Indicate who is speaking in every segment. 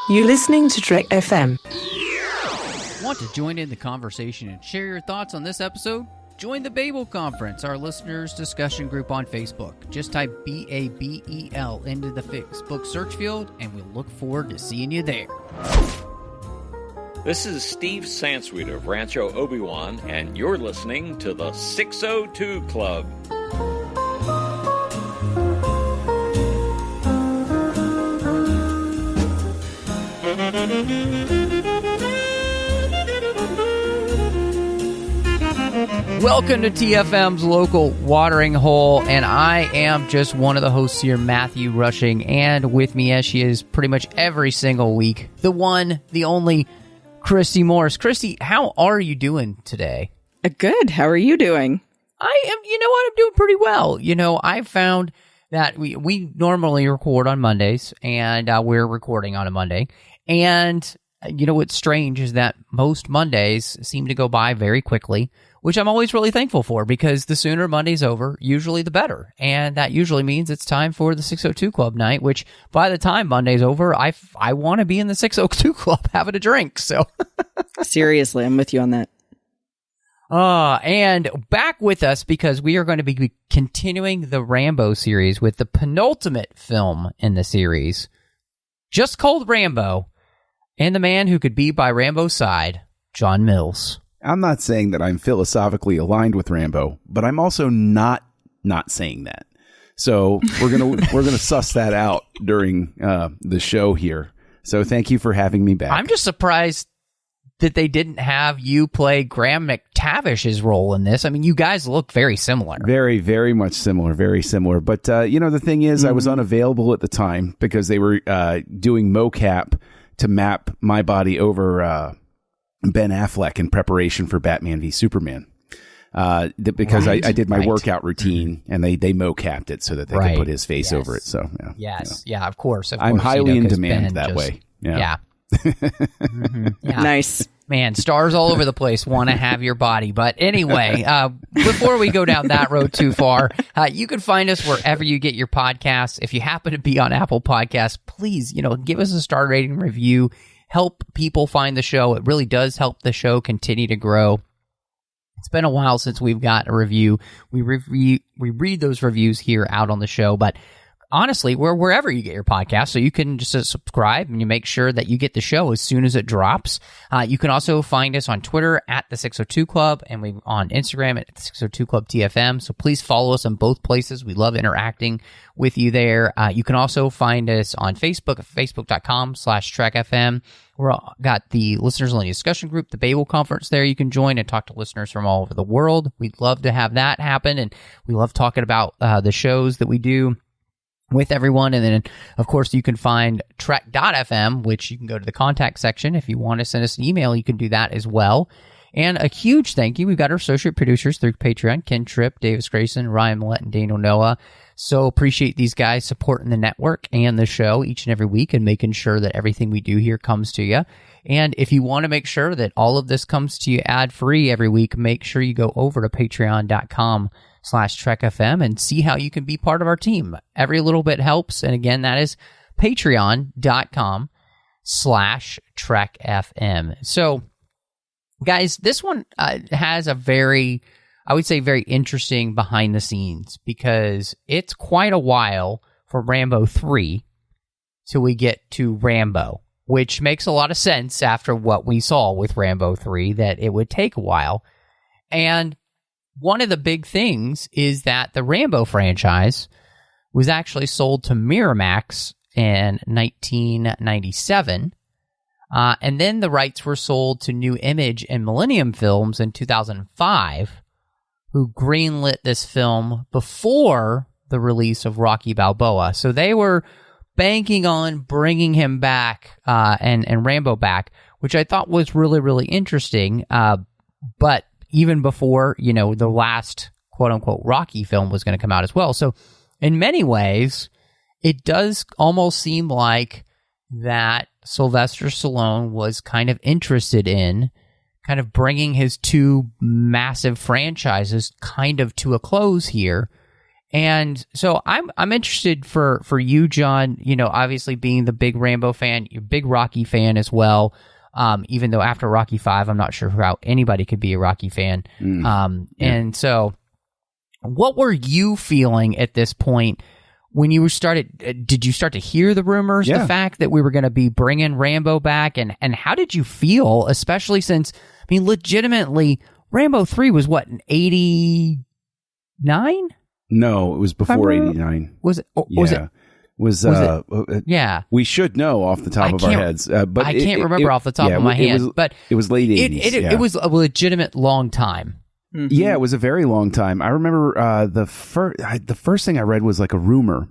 Speaker 1: You're listening to Trek FM.
Speaker 2: Want to join in the conversation and share your thoughts on this episode? Join the Babel Conference, our listeners' discussion group on Facebook. Just type BABEL into the Facebook search field, and we'll look forward to seeing you there.
Speaker 3: This is Steve Sansweet of Rancho Obi-Wan, and you're listening to the 602 Club.
Speaker 2: Welcome to TFM's local watering hole, and I am just one of the hosts here, Matthew Rushing, and with me, as she is pretty much every single week, the one, the only, Christy Morris. Christy, how are you doing today?
Speaker 4: Good. How are you doing?
Speaker 2: I am, you know what, I'm doing pretty well. You know, I found that we normally record on Mondays, and we're recording on a Monday, and you know what's strange is that most Mondays seem to go by very quickly, which I'm always really thankful for, because the sooner Monday's over, usually the better. And that usually means it's time for the 602 Club night, which by the time Monday's over, I want to be in the 602 Club having a drink. So
Speaker 4: seriously, I'm with you on that.
Speaker 2: And back with us, because we are going to be continuing the Rambo series with the penultimate film in the series, just called Rambo, and the man who could be by Rambo's side, John Mills.
Speaker 5: I'm not saying that I'm philosophically aligned with Rambo, but I'm also not saying that. So we're gonna suss that out during the show here. So thank you for having me back.
Speaker 2: I'm just surprised that they didn't have you play Graham McTavish's role in this. I mean, you guys look very similar.
Speaker 5: Very, very much similar. Very similar. But you know, the thing is, I was unavailable at the time because they were doing mocap to map my body over Ben Affleck in preparation for Batman v Superman. Because I did my workout routine, and they mocapped it so that they could put his face over it. So
Speaker 2: of course.
Speaker 5: I'm highly in demand that way. Yeah.
Speaker 4: Nice.
Speaker 2: Man, stars all over the place want to have your body. But anyway, before we go down that road too far, you can find us wherever you get your podcasts. If you happen to be on Apple Podcasts, please, give us a star rating review. Help people find the show. It really does help the show continue to grow. It's been a while since we've got a review. We read those reviews here out on the show, but honestly, we're wherever you get your podcast, so you can just subscribe and you make sure that you get the show as soon as it drops. You can also find us on Twitter at the 602 Club, and we on Instagram at the 602 Club TFM. So please follow us on both places. We love interacting with you there. You can also find us on Facebook at facebook.com/TrekFM. We've got the Listeners Only Discussion Group, the Babel Conference there. You can join and talk to listeners from all over the world. We'd love to have that happen, and we love talking about the shows that we do with everyone. And then, of course, you can find Trek.fm, which you can go to the contact section. If you want to send us an email, you can do that as well. And a huge thank you. We've got our associate producers through Patreon, Ken Tripp, Davis Grayson, Ryan Millett, and Daniel Noah. So appreciate these guys supporting the network and the show each and every week and making sure that everything we do here comes to you. And if you want to make sure that all of this comes to you ad-free every week, make sure you go over to patreon.com/TrekFM and see how you can be part of our team. Every little bit helps. And again, that is patreon.com/TrekFM. So, guys, this one has a very interesting behind the scenes, because it's quite a while for Rambo 3 till we get to Rambo, which makes a lot of sense after what we saw with Rambo 3, that it would take a while. And one of the big things is that the Rambo franchise was actually sold to Miramax in 1997. And then the rights were sold to New Image and Millennium Films in 2005, who greenlit this film before the release of Rocky Balboa. So they were banking on bringing him back and Rambo back, which I thought was really, really interesting. But even before, the last quote-unquote Rocky film was going to come out as well. So in many ways, it does almost seem like that Sylvester Stallone was kind of interested in kind of bringing his two massive franchises kind of to a close here. And so I'm interested for you, John, obviously being the big Rambo fan, you're a big Rocky fan as well. Even though after Rocky 5, I'm not sure how anybody could be a Rocky fan. And so what were you feeling at this point when you did you start to hear the rumors, the fact that we were going to be bringing Rambo back? And how did you feel, especially since, legitimately, Rambo 3 was what, in 89?
Speaker 5: No, it was before 89.
Speaker 2: Was it? Was it?
Speaker 5: Yeah. We should know off the top of our heads. But
Speaker 2: I can't remember off the top of my head. But
Speaker 5: it was late 80s.
Speaker 2: It was a legitimate long time.
Speaker 4: Mm-hmm.
Speaker 5: Yeah, it was a very long time. I remember the first thing I read was like a rumor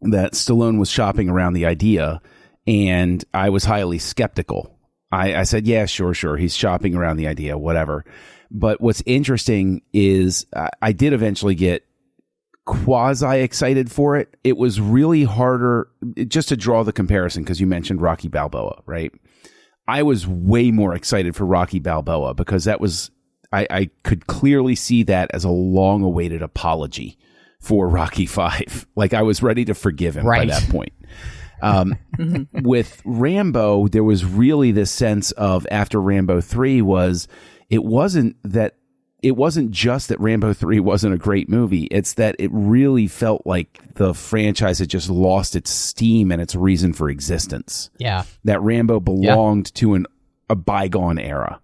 Speaker 5: that Stallone was shopping around the idea, and I was highly skeptical. I said, yeah, sure. He's shopping around the idea, whatever. But what's interesting is I did eventually get quasi excited for it. It was really harder, just to draw the comparison, because you mentioned Rocky Balboa, right? I was way more excited for Rocky Balboa because that was, I could clearly see that as a long awaited apology for Rocky 5. Like, I was ready to forgive him by that point. With Rambo, there was really this sense of, after Rambo 3 it wasn't just that Rambo 3 wasn't a great movie. It's that it really felt like the franchise had just lost its steam and its reason for existence.
Speaker 2: Yeah.
Speaker 5: That Rambo belonged to a bygone era.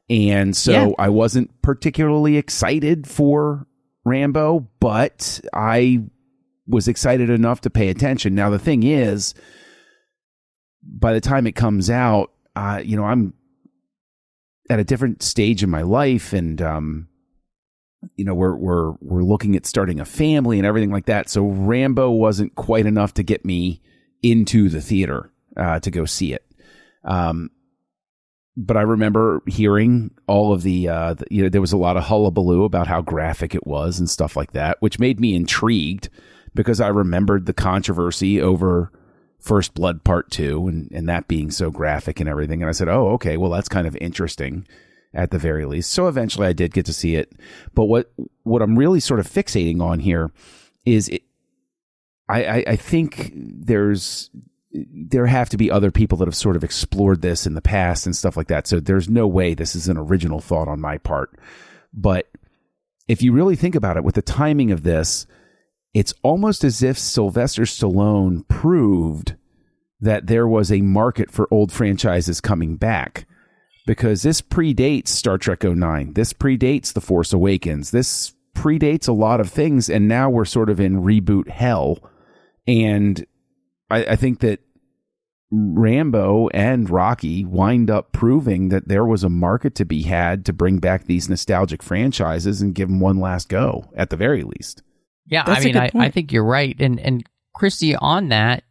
Speaker 5: And so I wasn't particularly excited for Rambo, but I was excited enough to pay attention. Now, the thing is, by the time it comes out, I'm at a different stage in my life, and we're looking at starting a family and everything like that. So Rambo wasn't quite enough to get me into the theater to go see it. But I remember hearing all of there was a lot of hullabaloo about how graphic it was and stuff like that, which made me intrigued because I remembered the controversy over First Blood Part 2 and that being so graphic and everything. And I said, oh, okay, well, that's kind of interesting at the very least. So eventually I did get to see it. But what I'm really sort of fixating on here is I think there have to be other people that have sort of explored this in the past and stuff like that. So there's no way this is an original thought on my part. But if you really think about it, with the timing of this, it's almost as if Sylvester Stallone proved that there was a market for old franchises coming back, because this predates Star Trek 09. This predates The Force Awakens. This predates a lot of things. And now we're sort of in reboot hell. And I think that Rambo and Rocky wind up proving that there was a market to be had to bring back these nostalgic franchises and give them one last go, at the very least.
Speaker 2: Yeah, I think you're right. And Christy, on that,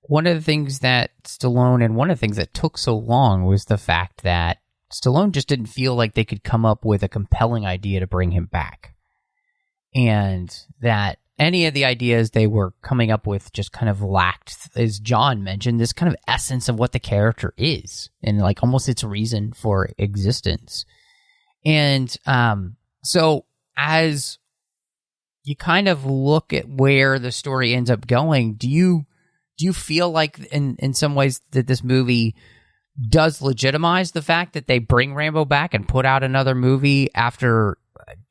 Speaker 2: one of the things that Stallone, and one of the things that took so long, was the fact that Stallone just didn't feel like they could come up with a compelling idea to bring him back. And that any of the ideas they were coming up with just kind of lacked, as John mentioned, this kind of essence of what the character is, and like almost its reason for existence. And so as you kind of look at where the story ends up going, do you feel like in some ways that this movie does legitimize the fact that they bring Rambo back and put out another movie after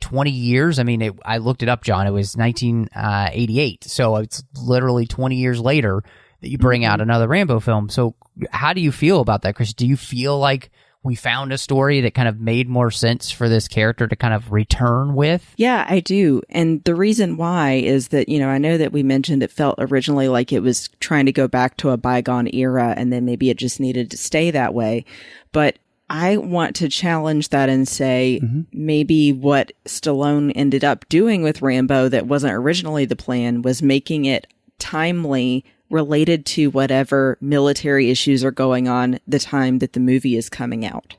Speaker 2: 20 years? I mean, I looked it up, John. It was 1988. So it's literally 20 years later that you bring out another Rambo film. So how do you feel about that, Chris? Do you feel like we found a story that kind of made more sense for this character to kind of return with?
Speaker 4: Yeah, I do. And the reason why is that, I know that we mentioned it felt originally like it was trying to go back to a bygone era, and then maybe it just needed to stay that way. But I want to challenge that and say maybe what Stallone ended up doing with Rambo that wasn't originally the plan was making it timely, related to whatever military issues are going on the time that the movie is coming out.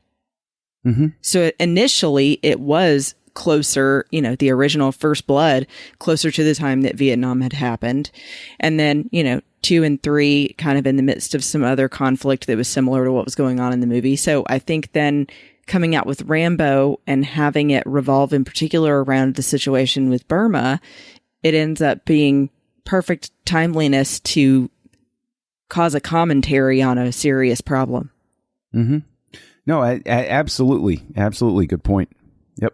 Speaker 4: So initially it was closer, the original First Blood, closer to the time that Vietnam had happened. And then, 2 and 3 kind of in the midst of some other conflict that was similar to what was going on in the movie. So I think then coming out with Rambo and having it revolve in particular around the situation with Burma it ends up being perfect timeliness to cause a commentary on a serious problem.
Speaker 5: Mm-hmm. No, absolutely. Absolutely. Good point. Yep.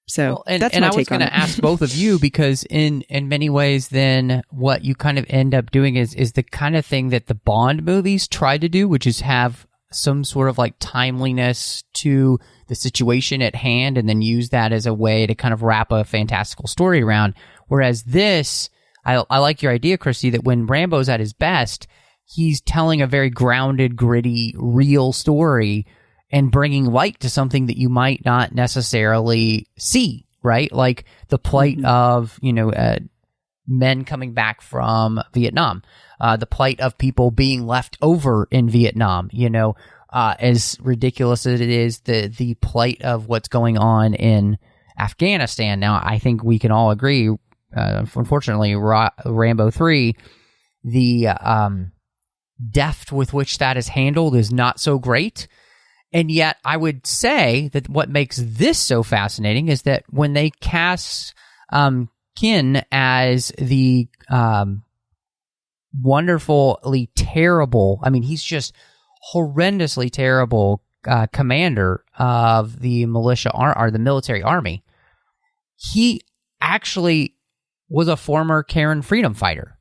Speaker 4: So
Speaker 2: and
Speaker 4: that's
Speaker 2: and
Speaker 4: my
Speaker 2: I was
Speaker 4: take on
Speaker 2: going
Speaker 4: it.
Speaker 2: to ask both of you, because in many ways, then what you kind of end up doing is the kind of thing that the Bond movies try to do, which is have some sort of like timeliness to the situation at hand, and then use that as a way to kind of wrap a fantastical story around. Whereas this, I like your idea, Christy, that when Rambo's at his best, he's telling a very grounded, gritty, real story and bringing light to something that you might not necessarily see, right? Like the plight of, men coming back from Vietnam, the plight of people being left over in Vietnam, as ridiculous as it is, the plight of what's going on in Afghanistan. Now, I think we can all agree, unfortunately, Rambo 3, the deft with which that is handled is not so great. And yet, I would say that what makes this so fascinating is that when they cast Kin as the wonderfully terrible, I mean, he's just horrendously terrible commander of the militia or the military army, he actually was a former Karen freedom fighter.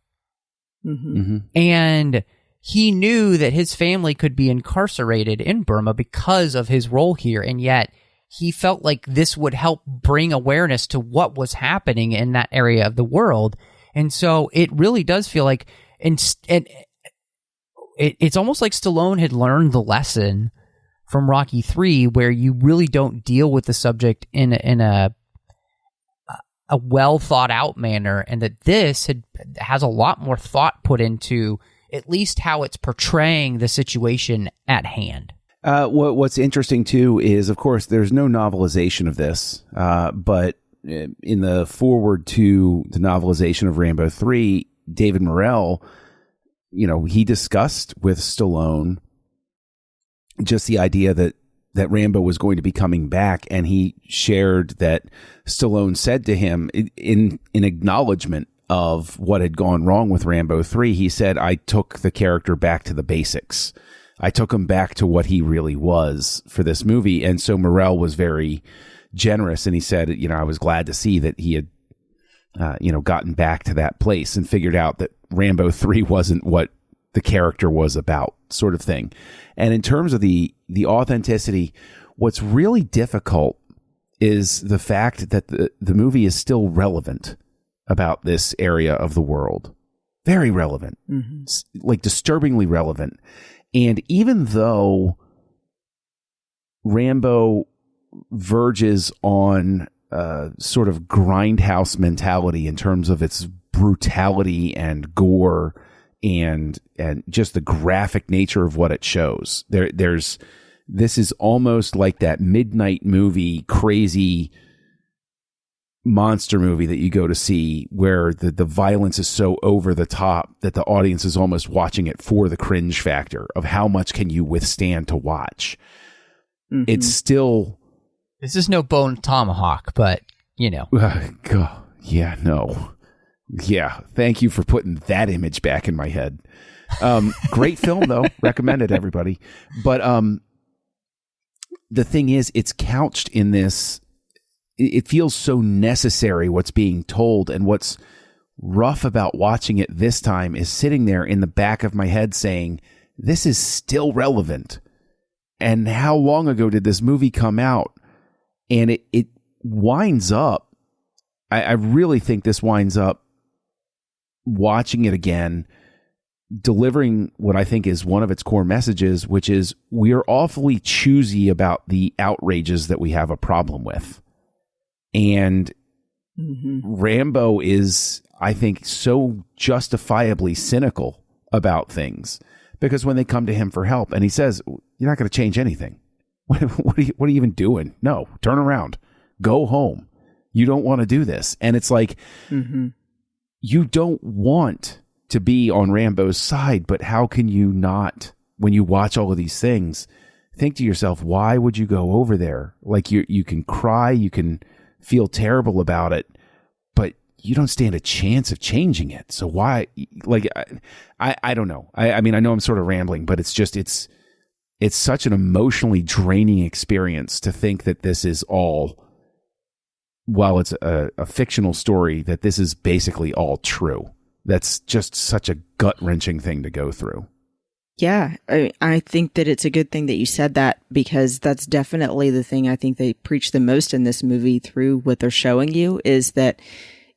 Speaker 2: And he knew that his family could be incarcerated in Burma because of his role here, and yet he felt like this would help bring awareness to what was happening in that area of the world. And so it really does feel like, it's almost like Stallone had learned the lesson from Rocky 3, where you really don't deal with the subject in a well thought out manner, and that this has a lot more thought put into at least how it's portraying the situation at hand.
Speaker 5: What's interesting too is, of course, there's no novelization of this, but in the foreword to the novelization of Rambo 3, David Morrell, he discussed with Stallone just the idea that Rambo was going to be coming back, and he shared that Stallone said to him in acknowledgement of what had gone wrong with Rambo 3, he said, I took the character back to the basics. I took him back to what he really was for this movie. And so Morrell was very generous, and he said, I was glad to see that he had, gotten back to that place and figured out that Rambo 3 wasn't what the character was about, sort of thing. And in terms of the authenticity, what's really difficult is the fact that the movie is still relevant about this area of the world. Very relevant, like disturbingly relevant. And even though Rambo verges on sort of grindhouse mentality in terms of its brutality and gore and just the graphic nature of what it shows, this is almost like that midnight movie, crazy monster movie that you go to see, where the violence is so over the top that the audience is almost watching it for the cringe factor of how much can you withstand to watch. It's still,
Speaker 2: this is no Bone Tomahawk, but
Speaker 5: God, yeah, no, yeah, thank you for putting that image back in my head. Great film though, recommend it, everybody. But the thing is, it's couched in this, it feels so necessary what's being told, and what's rough about watching it this time is sitting there in the back of my head saying, this is still relevant. And how long ago did this movie come out? And it winds up, I really think this winds up, watching it again, delivering what I think is one of its core messages, which is we are awfully choosy about the outrages that we have a problem with. And Rambo is, I think, so justifiably cynical about things, because when they come to him for help and he says, you're not going to change anything. What are you even doing? No, turn around, go home. You don't want to do this. And it's like, you don't want to be on Rambo's side, but how can you not, when you watch all of these things, think to yourself, why would you go over there? Like you can cry, you can feel terrible about it, but you don't stand a chance of changing it. So why, like, I don't know. I mean, I know I'm sort of rambling, but it's just, it's such an emotionally draining experience to think that this is all, while it's a fictional story, that this is basically all true. That's just such a gut-wrenching thing to go through.
Speaker 4: Yeah, I think that it's a good thing that you said that, because that's definitely the thing I think they preach the most in this movie through what they're showing you, is that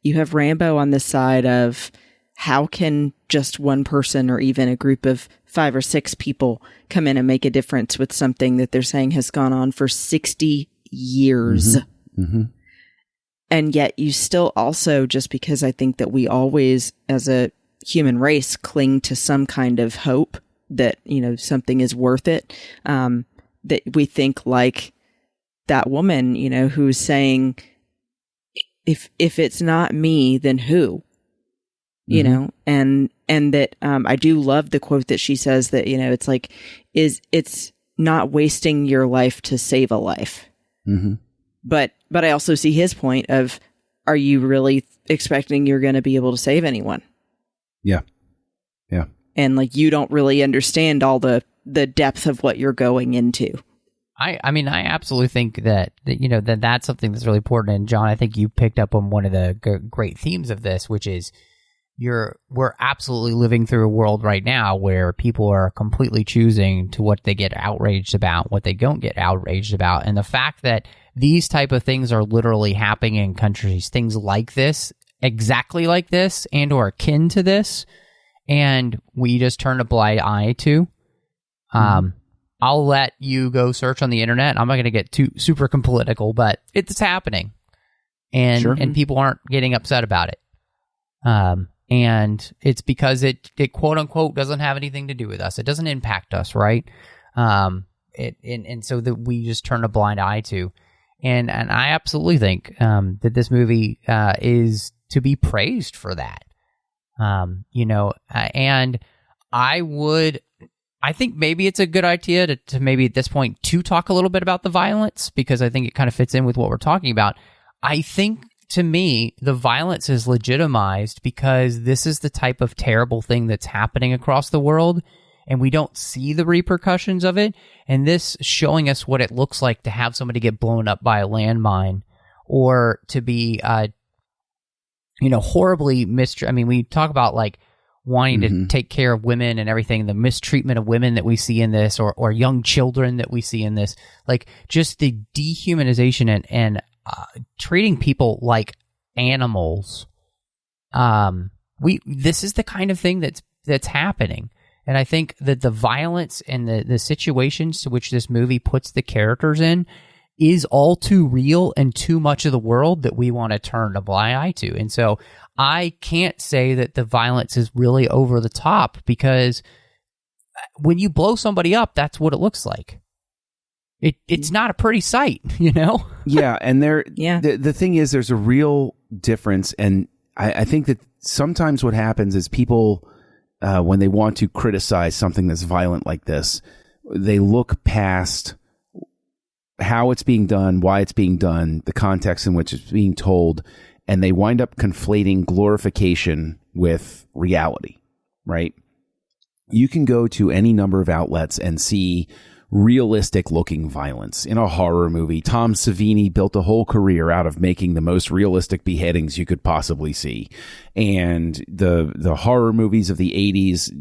Speaker 4: you have Rambo on the side of how can just one person or even a group of 5 or 6 people come in and make a difference with something that they're saying has gone on for 60 years.
Speaker 5: Mm-hmm. Mm-hmm.
Speaker 4: And yet you still also, just because I think that we always, as a human race, cling to some kind of hope that, you know, something is worth it, that we think like that woman, you know, who's saying, if it's not me, then who? You know, and that I do love the quote that she says that, you know, it's like, it's not wasting your life to save a life.
Speaker 5: Mm-hmm.
Speaker 4: But I also see his point of, are you really expecting you're going to be able to save anyone?
Speaker 5: Yeah. Yeah.
Speaker 4: And like, you don't really understand all the depth of what you're going into.
Speaker 2: I mean, I absolutely think that you know, that's something that's really important. And John, I think you picked up on one of the great themes of this, which is we're absolutely living through a world right now where people are completely choosing to what they get outraged about, what they don't get outraged about. And the fact that these type of things are literally happening in countries, things like this, exactly like this, and or akin to this, and we just turn a blind eye to. I'll let you go search on the internet. I'm not going to get too super political, but it's happening, and
Speaker 5: Sure.
Speaker 2: and people aren't getting upset about it. And it's because it quote unquote doesn't have anything to do with us. It doesn't impact us, right? And so that we just turn a blind eye to. And I absolutely think that this movie is to be praised for that. You know, and I think maybe it's a good idea to maybe at this point to talk a little bit about the violence, because I think it kind of fits in with what we're talking about. I think, to me, the violence is legitimized because this is the type of terrible thing that's happening across the world, and we don't see the repercussions of it. And this showing us what it looks like to have somebody get blown up by a landmine, or to be, you know, horribly I mean, we talk about like wanting to take care of women and everything, the mistreatment of women that we see in this, or young children that we see in this, like just the dehumanization and treating people like animals. This is the kind of thing that's happening. And I think that the violence and the situations to which this movie puts the characters in is all too real and too much of the world that we want to turn a blind eye to. And so I can't say that the violence is really over the top, because when you blow somebody up, that's what it looks like. It's not a pretty sight, you know?
Speaker 5: Yeah, and the thing is, there's a real difference, and I think that sometimes what happens is people, when they want to criticize something that's violent like this, they look past how it's being done, why it's being done, the context in which it's being told, and they wind up conflating glorification with reality, right? You can go to any number of outlets and see realistic looking violence in a horror movie. Tom Savini built a whole career out of making the most realistic beheadings you could possibly see. And the horror movies of the 80s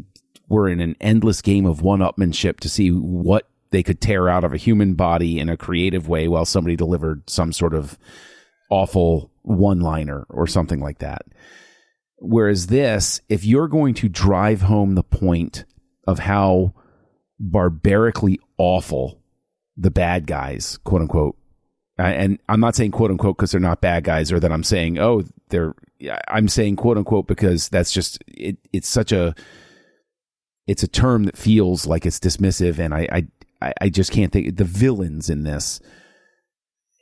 Speaker 5: were in an endless game of one-upmanship to see what they could tear out of a human body in a creative way while somebody delivered some sort of awful one-liner or something like that. Whereas this, if you're going to drive home the point of how barbarically awful the bad guys, quote unquote, and I'm not saying quote unquote because they're not bad guys, or that I'm saying, oh, I'm saying quote unquote because that's just, it's a term that feels like it's dismissive, and I just can't think, the villains in this,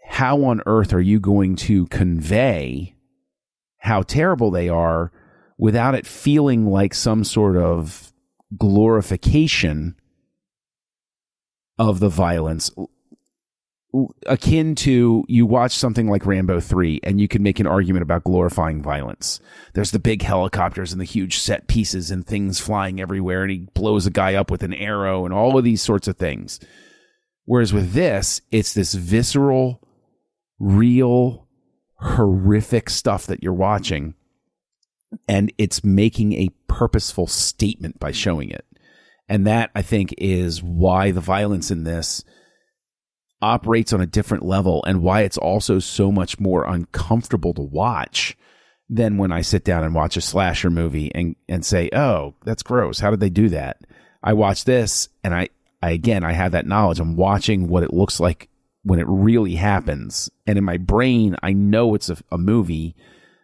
Speaker 5: how on earth are you going to convey how terrible they are without it feeling like some sort of glorification of the violence? akin to you watch something like Rambo 3 and you can make an argument about glorifying violence. There's the big helicopters and the huge set pieces and things flying everywhere, and he blows a guy up with an arrow and all of these sorts of things. Whereas with this, it's this visceral, real, horrific stuff that you're watching, and it's making a purposeful statement by showing it. And that, I think, is why the violence in this operates on a different level, and why it's also so much more uncomfortable to watch than when I sit down and watch a slasher movie and say, oh, that's gross. How did they do that? I watch this, and I have that knowledge. I'm watching what it looks like when it really happens. And in my brain, I know it's a movie,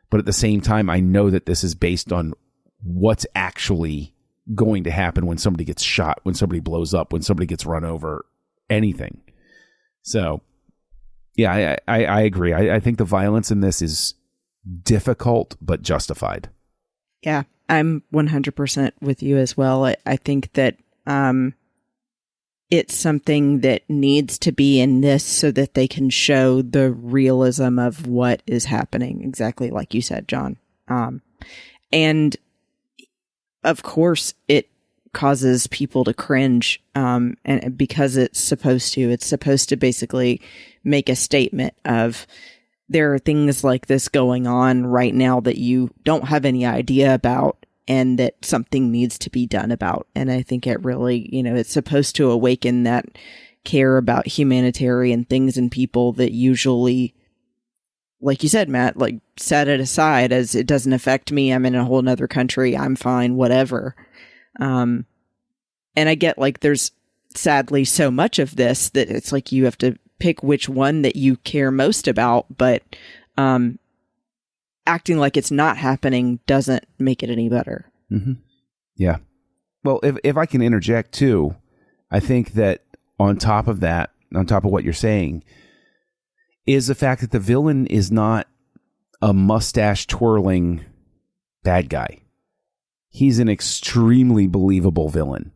Speaker 5: but at the same time, I know that this is based on what's actually going to happen when somebody gets shot, when somebody blows up, when somebody gets run over, anything. So, yeah, I agree. I think the violence in this is difficult, but justified.
Speaker 4: Yeah, I'm 100% with you as well. I think that it's something that needs to be in this so that they can show the realism of what is happening, exactly like you said, John. And of course, it causes people to cringe, and because it's supposed to basically make a statement of there are things like this going on right now that you don't have any idea about, and that something needs to be done about. And I think it really, it's supposed to awaken that care about humanitarian things and people that usually, like you said, Matt, like set it aside as it doesn't affect me. I'm in a whole nother country. I'm fine, whatever. And I get like there's sadly so much of this that it's like you have to pick which one that you care most about, but acting like it's not happening doesn't make it any better.
Speaker 5: Mm-hmm. Yeah. Well, if I can interject too, I think that on top of what you're saying, is the fact that the villain is not a mustache twirling bad guy. He's an extremely believable villain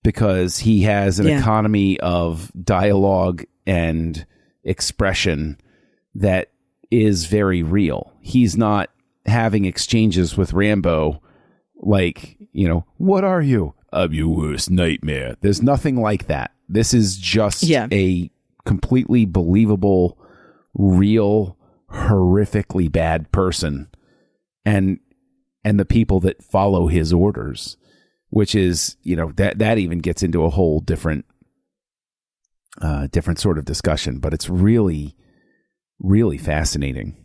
Speaker 5: because he has an economy of dialogue and expression that is very real. He's not having exchanges with Rambo like, what are you? I'm your worst nightmare. There's nothing like that. This is just a completely believable, real, horrifically bad person, and the people that follow his orders, which is, that even gets into a whole different sort of discussion, but it's really, really fascinating.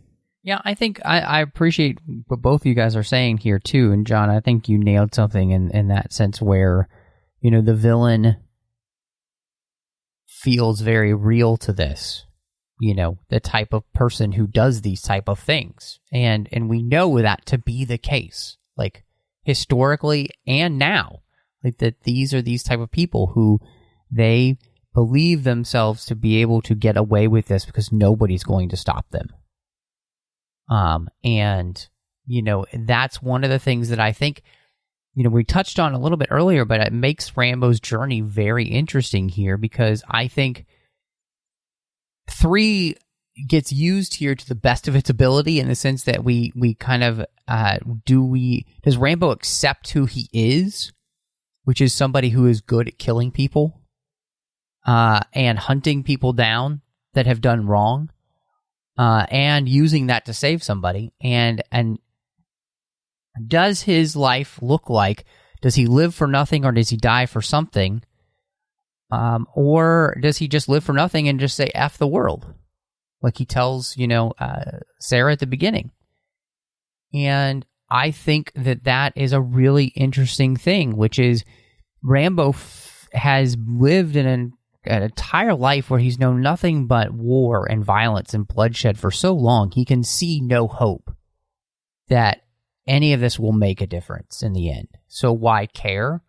Speaker 2: Yeah, I think I appreciate what both of you guys are saying here too. And John, I think you nailed something in that sense where, the villain feels very real to this. The type of person who does these type of things. And we know that to be the case, like historically and now, like that these are these type of people who they believe themselves to be able to get away with this because nobody's going to stop them. And that's one of the things that I think, we touched on a little bit earlier, but it makes Rambo's journey very interesting here because I think 3 gets used here to the best of its ability in the sense that we kind of, does Rambo accept who he is, which is somebody who is good at killing people, and hunting people down that have done wrong, and using that to save somebody, and does his life look like, does he live for nothing or does he die for something? Or does he just live for nothing and just say F the world? Like he tells, Sarah at the beginning. And I think that is a really interesting thing, which is Rambo has lived in an entire life where he's known nothing but war and violence and bloodshed for so long, he can see no hope that any of this will make a difference in the end. So why care?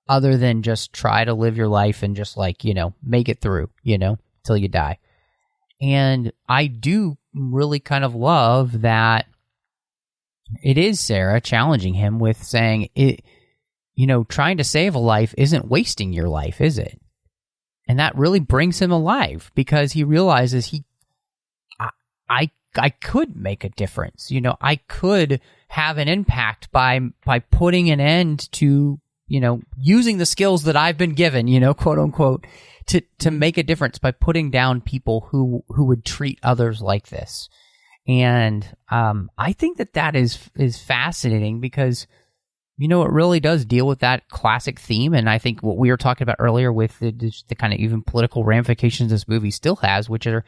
Speaker 2: Other than just try to live your life and just make it through, till you die. And I do really kind of love that it is Sarah challenging him with saying, trying to save a life isn't wasting your life, is it? And that really brings him alive because he realizes I could make a difference. You know, I could have an impact by putting an end to, you know, using the skills that I've been given, you know, quote unquote, to make a difference by putting down people who would treat others like this. And I think that is fascinating because, you know, it really does deal with that classic theme. And I think what we were talking about earlier with the kind of even political ramifications this movie still has, which are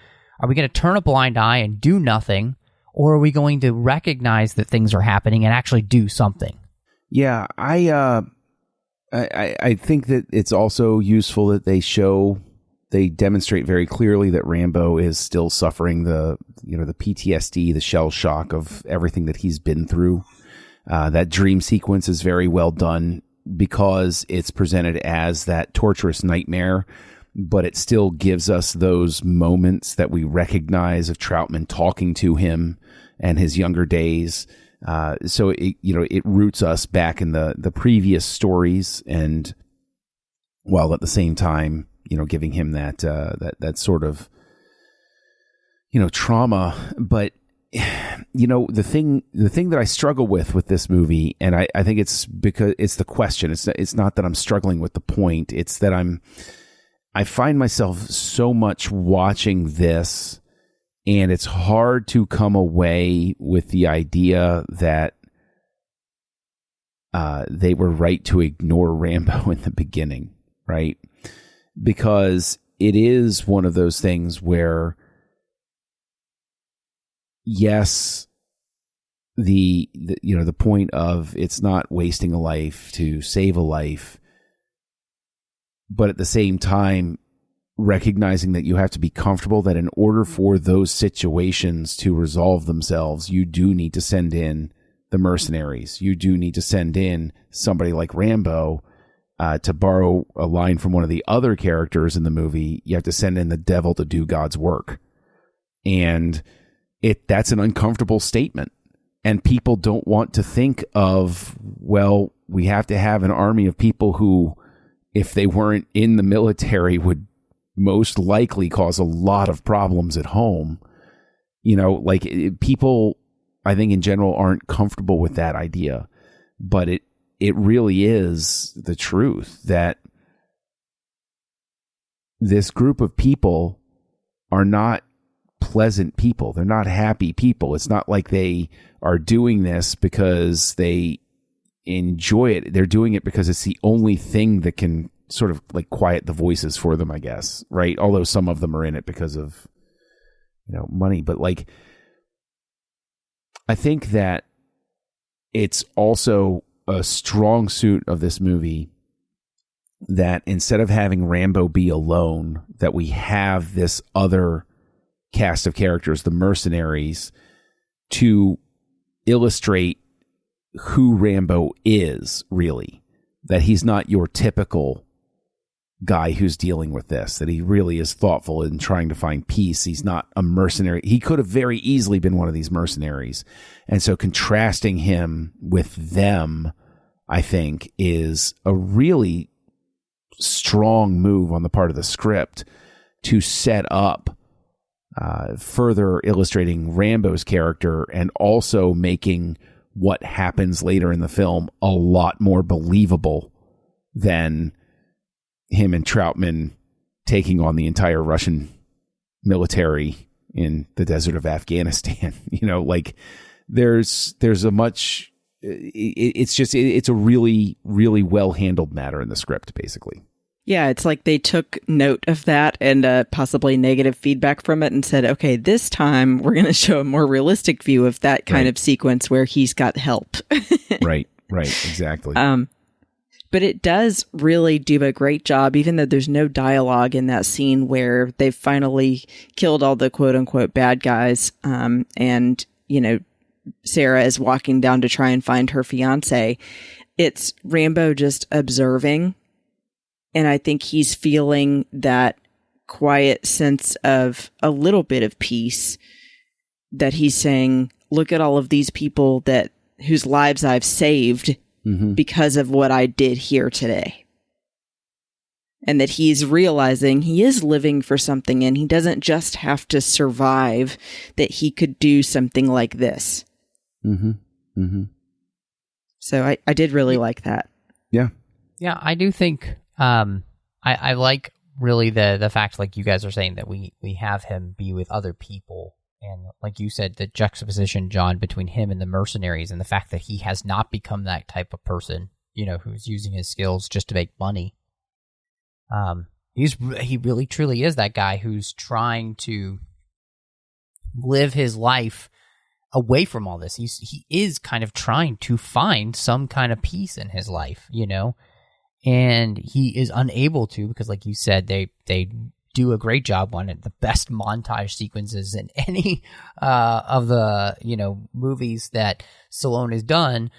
Speaker 2: we going to turn a blind eye and do nothing, or are we going to recognize that things are happening and actually do something?
Speaker 5: Yeah, I think that it's also useful that they demonstrate very clearly that Rambo is still suffering the PTSD, the shell shock of everything that he's been through. That dream sequence is very well done because it's presented as that torturous nightmare, but it still gives us those moments that we recognize of Troutman talking to him and his younger days. So it roots us back in the previous stories, and while at the same time, you know, giving him that sort of, you know, trauma. But you know, the thing that I struggle with this movie, and I think it's because it's the question. It's not that I'm struggling with the point. It's that I find myself so much watching this, and it's hard to come away with the idea that they were right to ignore Rambo in the beginning, right? Because it is one of those things where, yes, the point of it's not wasting a life to save a life, but at the same time, recognizing that you have to be comfortable that in order for those situations to resolve themselves, you do need to send in the mercenaries. You do need to send in somebody like Rambo. To borrow a line from one of the other characters in the movie, you have to send in the devil to do God's work. And that's an uncomfortable statement. And people don't want to think of, well, we have to have an army of people who, if they weren't in the military, would most likely cause a lot of problems at home. You know, like people, I think in general, aren't comfortable with that idea. But it really is the truth that this group of people are not pleasant people. They're not happy people. It's not like they are doing this because they enjoy it. They're doing it because it's the only thing that can sort of like quiet the voices for them, I guess. Right. Although some of them are in it because of, you know, money. But like, I think that it's also a strong suit of this movie that instead of having Rambo be alone, that we have this other cast of characters, the mercenaries, to illustrate who Rambo is really. That he's not your typical guy who's dealing with this, that he really is thoughtful in trying to find peace. He's not a mercenary. He could have very easily been one of these mercenaries. And so contrasting him with them, I think, is a really strong move on the part of the script to set up further illustrating Rambo's character and also making what happens later in the film a lot more believable than him and Troutman taking on the entire Russian military in the desert of Afghanistan. You know, like there's a much, it's a really, really well handled matter in the script, basically.
Speaker 4: Yeah, it's like they took note of that and possibly negative feedback from it and said, okay, this time we're going to show a more realistic view of that kind of sequence where he's got help.
Speaker 5: Right, exactly.
Speaker 4: But it does really do a great job, even though there's no dialogue in that scene where they've finally killed all the quote unquote bad guys. And, you know, Sarah is walking down to try and find her fiance. It's Rambo just observing. And I think he's feeling that quiet sense of a little bit of peace that he's saying, look at all of these people whose lives I've saved because of what I did here today. and that he's realizing he is living for something and he doesn't just have to survive, that he could do something like this.
Speaker 5: Mm-hmm. Mm-hmm.
Speaker 4: So I did really like that.
Speaker 5: Yeah.
Speaker 2: Yeah, I do think I like really the fact, like you guys are saying, that we have him be with other people. And like you said, the juxtaposition, John, between him and the mercenaries, and the fact that he has not become that type of person, you know, who's using his skills just to make money. He really truly is that guy who's trying to live his life away from all this. He is kind of trying to find some kind of peace in his life, you know, and he is unable to, because like you said, they do a great job on it. The best montage sequences in any of the, you know, movies that Stallone has done,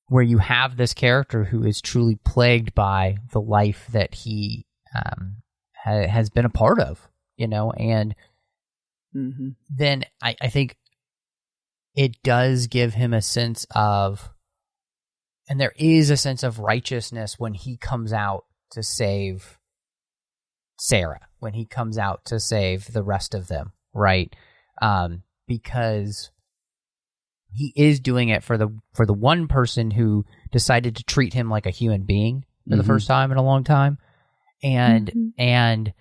Speaker 2: where you have this character who is truly plagued by the life that he has been a part of, you know, and then I think it does give him a sense of, and there is a sense of righteousness when he comes out to save Sarah, when he comes out to save the rest of them, right? Because he is doing it for the one person who decided to treat him like a human being for the first time in a long time, and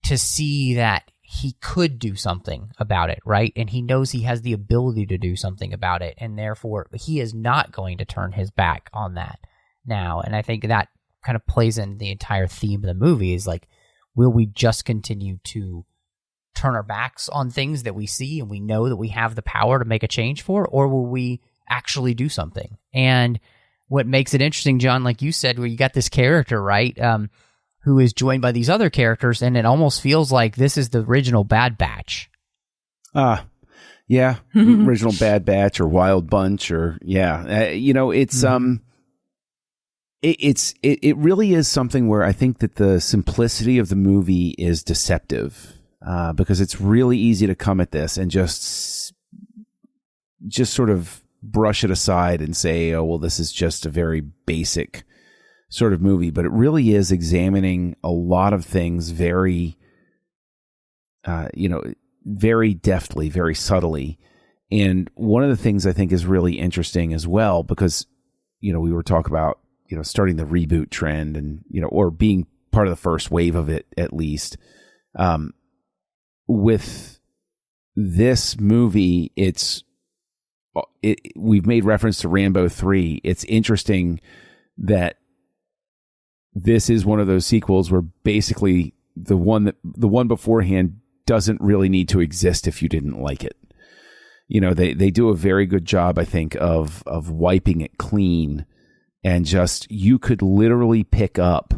Speaker 2: to see that he could do something about it, right? And he knows he has the ability to do something about it, and therefore he is not going to turn his back on that now. And I think that kind of plays in the entire theme of the movie, is like, will we just continue to turn our backs on things that we see and we know that we have the power to make a change for, or will we actually do something? And what makes it interesting, John, like you said, where you got this character, right, who is joined by these other characters, and it almost feels like this is the original Bad Batch.
Speaker 5: Yeah, original Bad Batch or Wild Bunch, or you know, it's it really is something where I think that the simplicity of the movie is deceptive, because it's really easy to come at this and just sort of brush it aside and say, oh, well, this is just a very basic sort of movie. But it really is examining a lot of things very, very deftly, very subtly. And one of the things I think is really interesting as well, because, you know, we were talking about, you know, starting the reboot trend and, you know, or being part of the first wave of it, at least. With this movie, we've made reference to Rambo 3. It's interesting that this is one of those sequels where basically the one beforehand doesn't really need to exist if you didn't like it. You know, they do a very good job, I think, of wiping it clean. And just, you could literally pick up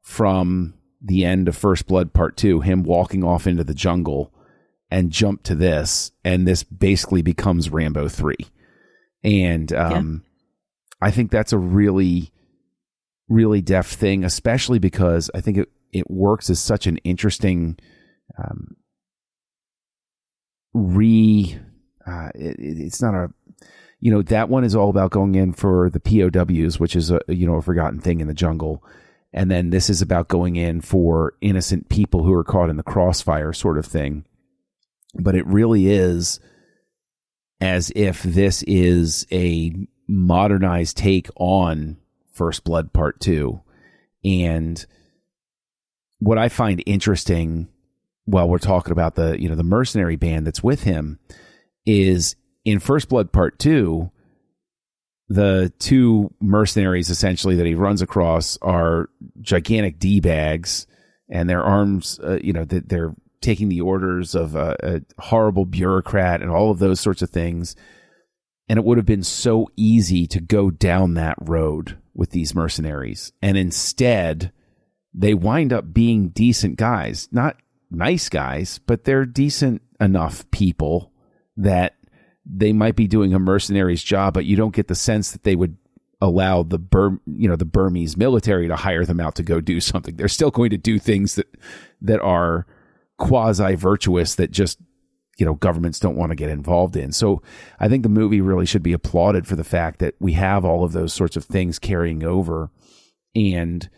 Speaker 5: from the end of First Blood Part 2, him walking off into the jungle, and jump to this, and this basically becomes Rambo 3. And I think that's a really, really deft thing, especially because I think it works as such an interesting it's not a, you know, that one is all about going in for the POWs, which is a forgotten thing in the jungle. And then this is about going in for innocent people who are caught in the crossfire sort of thing. But it really is as if this is a modernized take on First Blood Part 2. And what I find interesting while we're talking about the mercenary band that's with him is, in First Blood Part 2, the two mercenaries essentially that he runs across are gigantic D-bags, and their arms, they're taking the orders of a horrible bureaucrat and all of those sorts of things. And it would have been so easy to go down that road with these mercenaries. And instead, they wind up being decent guys. Not nice guys, but they're decent enough people that they might be doing a mercenary's job, but you don't get the sense that they would allow the Burmese military to hire them out to go do something. They're still going to do things that are quasi-virtuous, that just, governments don't want to get involved in. So I think the movie really should be applauded for the fact that we have all of those sorts of things carrying over. And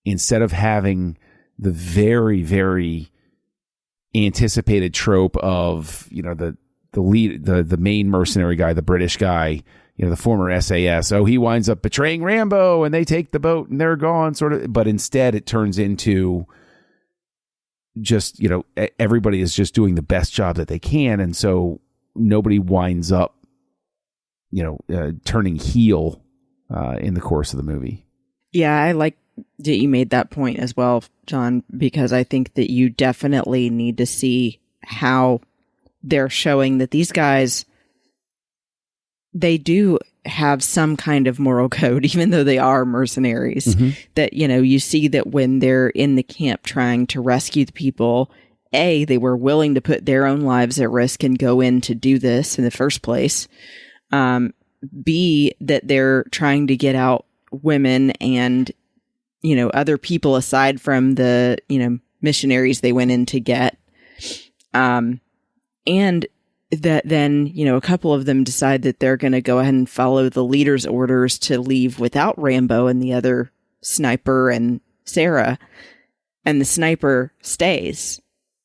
Speaker 5: instead of having the very, very anticipated trope of, the lead, the main mercenary guy, the British guy, the former SAS. Oh, he winds up betraying Rambo and they take the boat and they're gone, sort of. But instead it turns into just, everybody is just doing the best job that they can. And so nobody winds up, turning heel in the course of the movie.
Speaker 4: Yeah, I like that you made that point as well, John, because I think that you definitely need to see how they're showing that these guys, they do have some kind of moral code, even though they are mercenaries. Mm-hmm. That, you see that when they're in the camp trying to rescue the people, A, they were willing to put their own lives at risk and go in to do this in the first place. B, that they're trying to get out women and, other people aside from the, missionaries they went in to get. And that then, a couple of them decide that they're going to go ahead and follow the leader's orders to leave without Rambo and the other sniper and Sarah. And the sniper stays.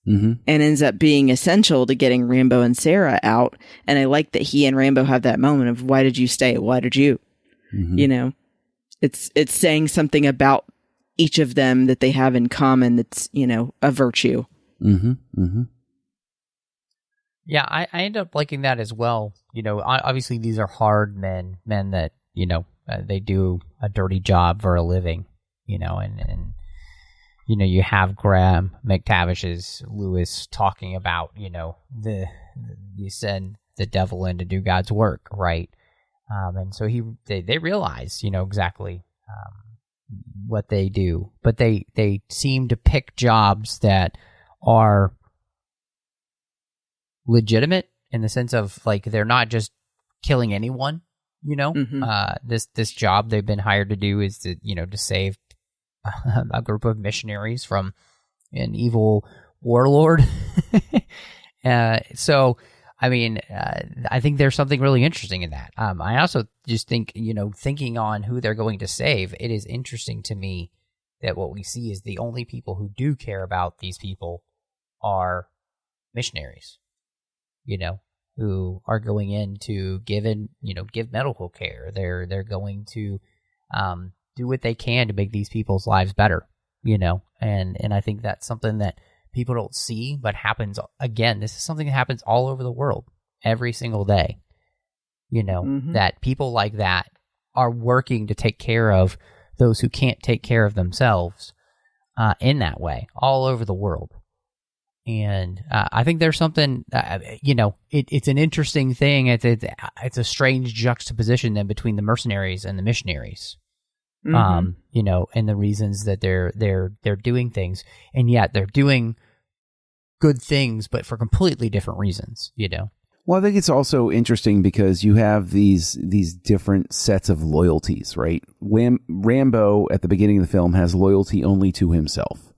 Speaker 4: Mm-hmm. And ends up being essential to getting Rambo and Sarah out. And I like that he and Rambo have that moment of, why did you stay? Why did you? Mm-hmm. It's saying something about each of them that they have in common that's, a virtue.
Speaker 5: Mm-hmm. Mm-hmm.
Speaker 2: Yeah, I end up liking that as well. Obviously these are hard men that, they do a dirty job for a living, and you have Graham McTavish's Lewis talking about, you send the devil in to do God's work, right? And so they realize, exactly what they do, but they seem to pick jobs that are legitimate in the sense of, like, they're not just killing anyone, Mm-hmm. This job they've been hired to do is to save a group of missionaries from an evil warlord. So, I think there's something really interesting in that. I also just think, thinking on who they're going to save, it is interesting to me that what we see is the only people who do care about these people are missionaries, who are going in to give medical care. They're going to do what they can to make these people's lives better, and I think that's something that people don't see, but happens again. This is something that happens all over the world every single day, mm-hmm. that people like that are working to take care of those who can't take care of themselves in that way all over the world. And I think there's something, it's an interesting thing. It's a strange juxtaposition then between the mercenaries and the missionaries, mm-hmm. And the reasons that they're doing things, and yet they're doing good things, but for completely different reasons,
Speaker 5: Well, I think it's also interesting because you have these different sets of loyalties, right? Rambo at the beginning of the film has loyalty only to himself.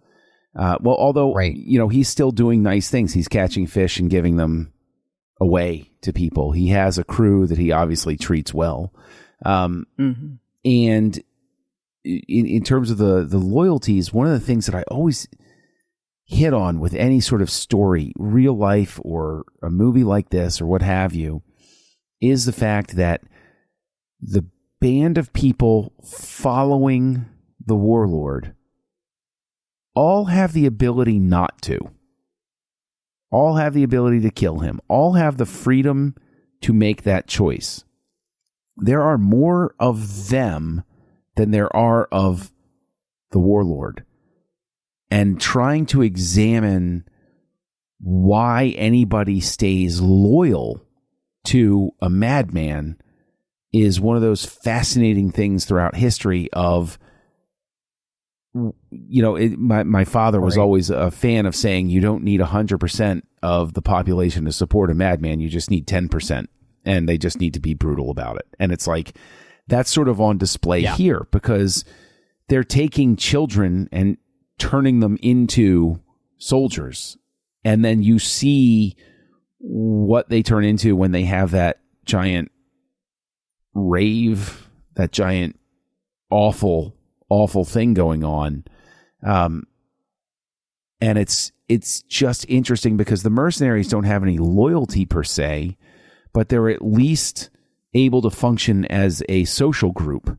Speaker 5: Although, right. He's still doing nice things. He's catching fish and giving them away to people. He has a crew that he obviously treats well. Mm-hmm. And in terms of the loyalties, one of the things that I always hit on with any sort of story, real life or a movie like this or what have you, is the fact that the band of people following the warlord all have the ability not to. All have the ability to kill him. All have the freedom to make that choice. There are more of them than there are of the warlord. And trying to examine why anybody stays loyal to a madman is one of those fascinating things throughout history of, my father was always a fan of saying you don't need 100% of the population to support a madman. You just need 10%, and they just need to be brutal about it. And it's like, that's sort of on display here because they're taking children and turning them into soldiers. And then you see what they turn into when they have that giant rave, that giant awful thing going on. And it's just interesting because the mercenaries don't have any loyalty per se, but they're at least able to function as a social group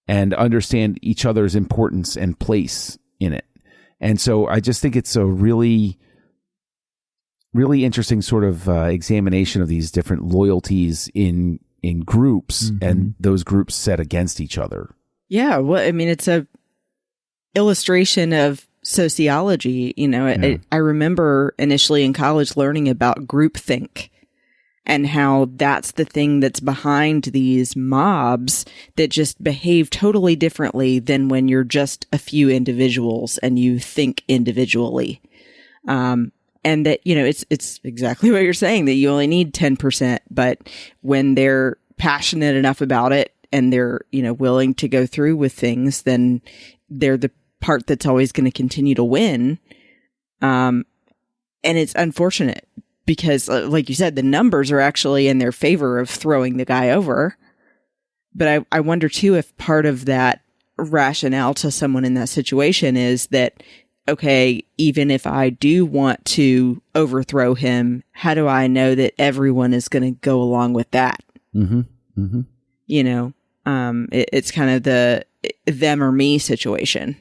Speaker 5: and understand each other's importance and place in it. And so I just think it's a really, really interesting sort of examination of these different loyalties in groups and those groups set against each other. Yeah,
Speaker 4: well, I mean, it's a illustration of sociology. You know, I remember initially in college learning about groupthink and how that's the thing that's behind these mobs that just behave totally differently than when you're just a few individuals and you think individually. And that, you know, it's exactly what you're saying, that you only need 10%, but when they're passionate enough about it and they're, you know, willing to go through with things, then they're the part that's always going to continue to win. And it's unfortunate because, like you said, the numbers are actually in their favor of throwing the guy over. But I wonder, too, if part of that rationale to someone in that situation is that, okay, even if I do want to overthrow him, how do I know that everyone is going to go along with that?
Speaker 5: Mm-hmm. Mm-hmm.
Speaker 4: You know, it's kind of the them or me situation.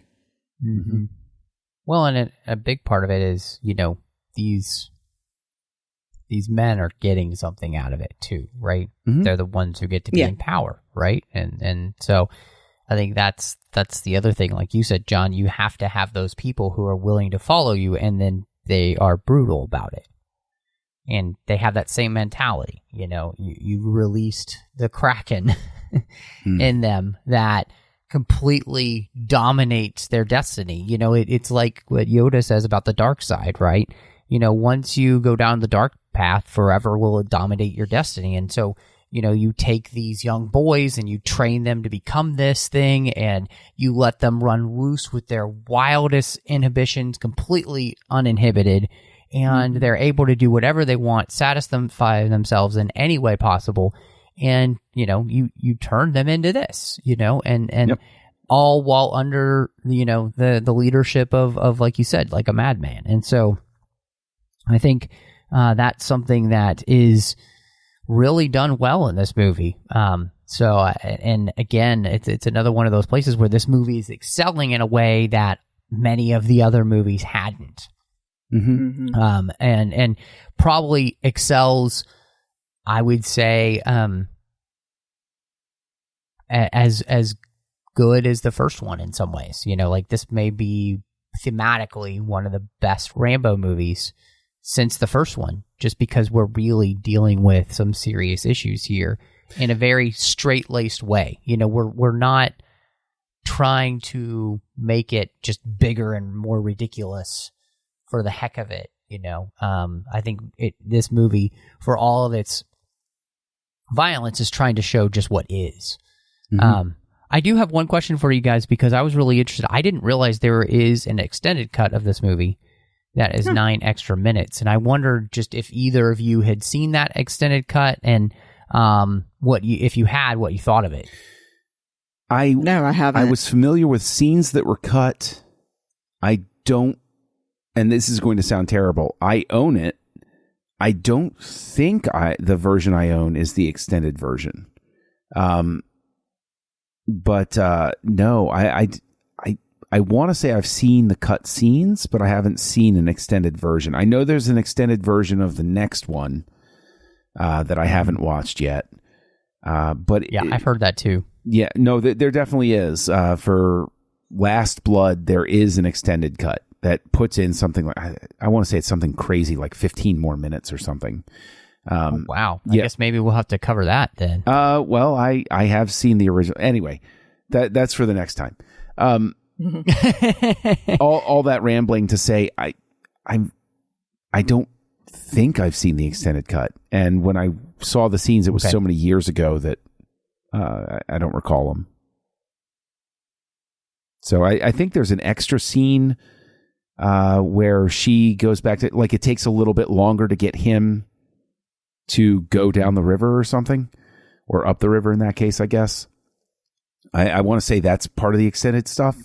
Speaker 2: Mm-hmm. Well, and a big part of it is, you know, these men are getting something out of it too, right? Mm-hmm. They're the ones who get to be in power, right? And so I think that's the other thing. Like you said, John, you have to have those people who are willing to follow you, and then they are brutal about it. And they have that same mentality. You know, you released the Kraken in them that completely dominates their destiny. You know, it's like what Yoda says about the dark side, right? You know, once you go down the dark path, forever will dominate your destiny. And so, you know, you take these young boys and you train them to become this thing, and you let them run loose with their wildest inhibitions, completely uninhibited, and they're able to do whatever they want, satisfy themselves in any way possible. And, you know, you turn them into this, you know, and all while under, you know, the leadership of, like you said, like a madman. And so I think that's something that is really done well in this movie. And again, it's another one of those places where this movie is excelling in a way that many of the other movies hadn't. Mm-hmm. And probably excels, I would say, as good as the first one in some ways. You know, like this may be thematically one of the best Rambo movies since the first one, just because we're really dealing with some serious issues here in a very straight-laced way. You know, we're not trying to make it just bigger and more ridiculous for the heck of it. You know, I think this movie, for all of its violence, is trying to show just what is. Mm-hmm. I do have one question for you guys, because I was really interested. I didn't realize there is an extended cut of this movie that is 9 extra minutes, and I wondered just if either of you had seen that extended cut, and if you had, what you thought of it.
Speaker 4: No, I haven't.
Speaker 5: I was familiar with scenes that were cut. I don't, and this is going to sound terrible, I own it. I don't think the version I own is the extended version. But no, I want to say I've seen the cut scenes, but I haven't seen an extended version. I know there's an extended version of the next one that I haven't watched yet. But
Speaker 2: yeah, I've heard that too.
Speaker 5: Yeah, no, there definitely is. For Last Blood, there is an extended cut that puts in something like, I want to say it's something crazy, like 15 more minutes or something.
Speaker 2: Wow. I guess maybe we'll have to cover that then.
Speaker 5: Well, I have seen the original. Anyway, that's for the next time. All that rambling to say, I don't think I've seen the extended cut. And when I saw the scenes, it was so many years ago that I don't recall them. So I think there's an extra scene where she goes back to, like, it takes a little bit longer to get him to go down the river or something, or up the river in that case, I guess. I want to say that's part of the extended stuff.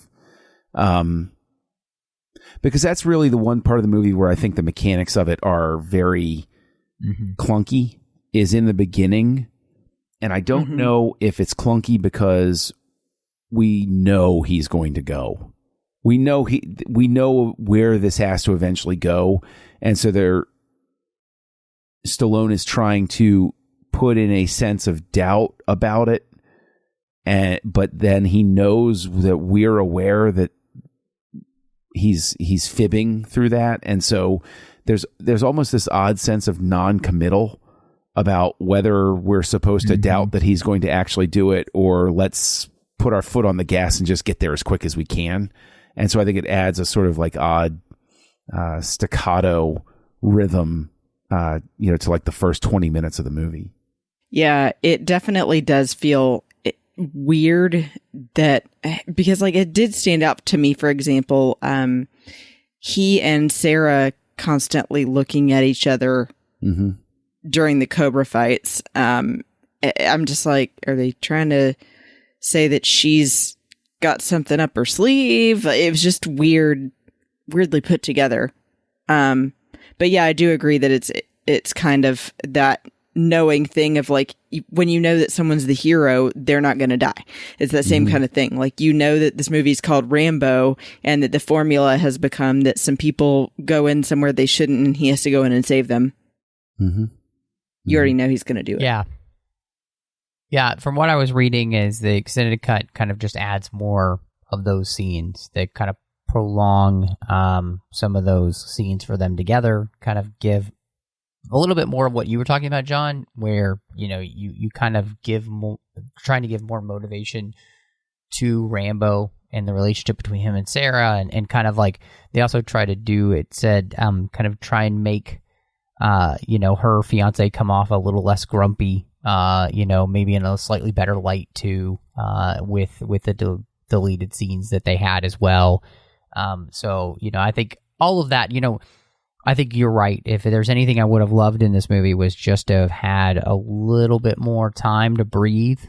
Speaker 5: because that's really the one part of the movie where I think the mechanics of it are very clunky, is in the beginning. And I don't know if it's clunky because we know he's going to go. We know where this has to eventually go. And so Stallone is trying to put in a sense of doubt about it. But then he knows that we're aware that he's fibbing through that. And so there's almost this odd sense of non-committal about whether we're supposed to doubt that he's going to actually do it, or let's put our foot on the gas and just get there as quick as we can. And so I think it adds a sort of like odd staccato rhythm, to like the first 20 minutes of the movie.
Speaker 4: Yeah, it definitely does feel weird because like it did stand out to me, for example, he and Sarah constantly looking at each other during the Cobra fights. I'm just like, are they trying to say that she's got something up her sleeve? It was just weirdly put together. But yeah, I do agree that it's kind of that knowing thing of like, when you know that someone's the hero, they're not going to die. It's that same kind of thing. Like, you know that this movie's called Rambo, and that the formula has become that some people go in somewhere they shouldn't, and he has to go in and save them. You already know he's going to do it.
Speaker 2: Yeah, from what I was reading is the extended cut kind of just adds more of those scenes. They kind of prolong some of those scenes for them together, kind of give a little bit more of what you were talking about, John, where, you kind of trying to give more motivation to Rambo and the relationship between him and Sarah, and kind of like, they also try to do, it said, kind of try and make, her fiance come off a little less grumpy, maybe in a slightly better light too, with the deleted scenes that they had as well. So, I think all of that, I think you're right. If there's anything I would have loved in this movie was just to have had a little bit more time to breathe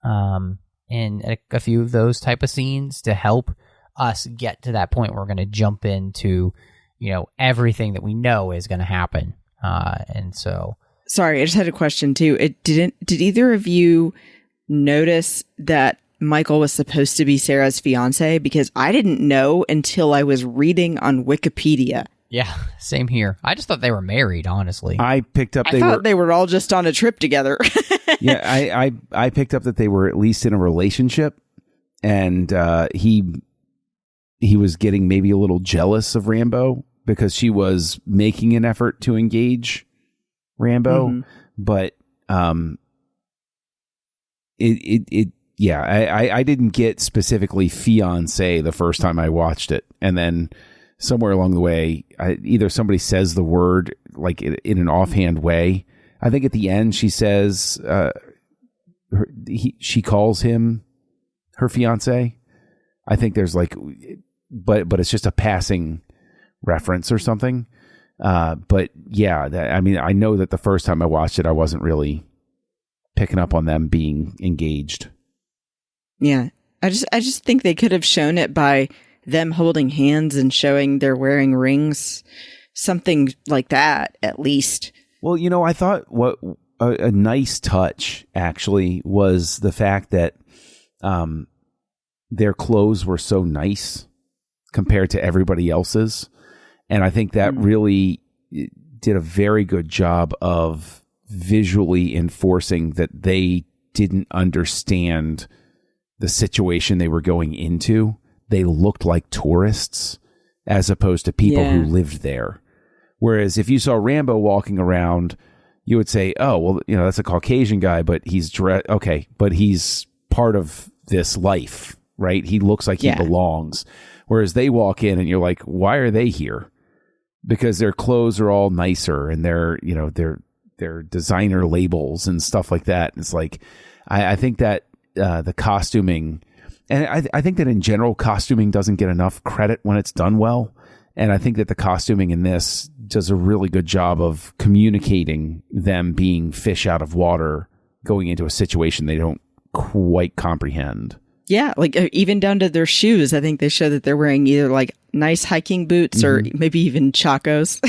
Speaker 2: in a few of those type of scenes to help us get to that point where we're going to jump into, everything that we know is going to happen. And so...
Speaker 4: Sorry, I just had a question too. Did either of you notice that Michael was supposed to be Sarah's fiance? Because I didn't know until I was reading on Wikipedia.
Speaker 2: Yeah, same here. I just thought they were married, honestly.
Speaker 5: I picked up
Speaker 4: they were all just on a trip together.
Speaker 5: Yeah, I picked up that they were at least in a relationship, and he was getting maybe a little jealous of Rambo because she was making an effort to engage Rambo, but I didn't get specifically fiance the first time I watched it, and then somewhere along the way, either somebody says the word like in an offhand way. I think at the end she says she calls him her fiance. I think there's like, but it's just a passing reference or something. But yeah, I know that the first time I watched it, I wasn't really picking up on them being engaged.
Speaker 4: Yeah, I just think they could have shown it by them holding hands and showing they're wearing rings, something like that, at least.
Speaker 5: Well, I thought what a nice touch actually was the fact that their clothes were so nice compared to everybody else's. And I think that really did a very good job of visually enforcing that they didn't understand the situation they were going into. They looked like tourists as opposed to people who lived there. Whereas if you saw Rambo walking around, you would say, oh, well, that's a Caucasian guy, but he's okay, but he's part of this life, right? He looks like he belongs. Whereas they walk in and you're like, why are they here? Because their clothes are all nicer and they're designer labels and stuff like that. And it's like, I think that the costuming, and I think that in general, costuming doesn't get enough credit when it's done well. And I think that the costuming in this does a really good job of communicating them being fish out of water, going into a situation they don't quite comprehend.
Speaker 4: Yeah, like even down to their shoes. I think they show that they're wearing either like nice hiking boots or maybe even Chacos.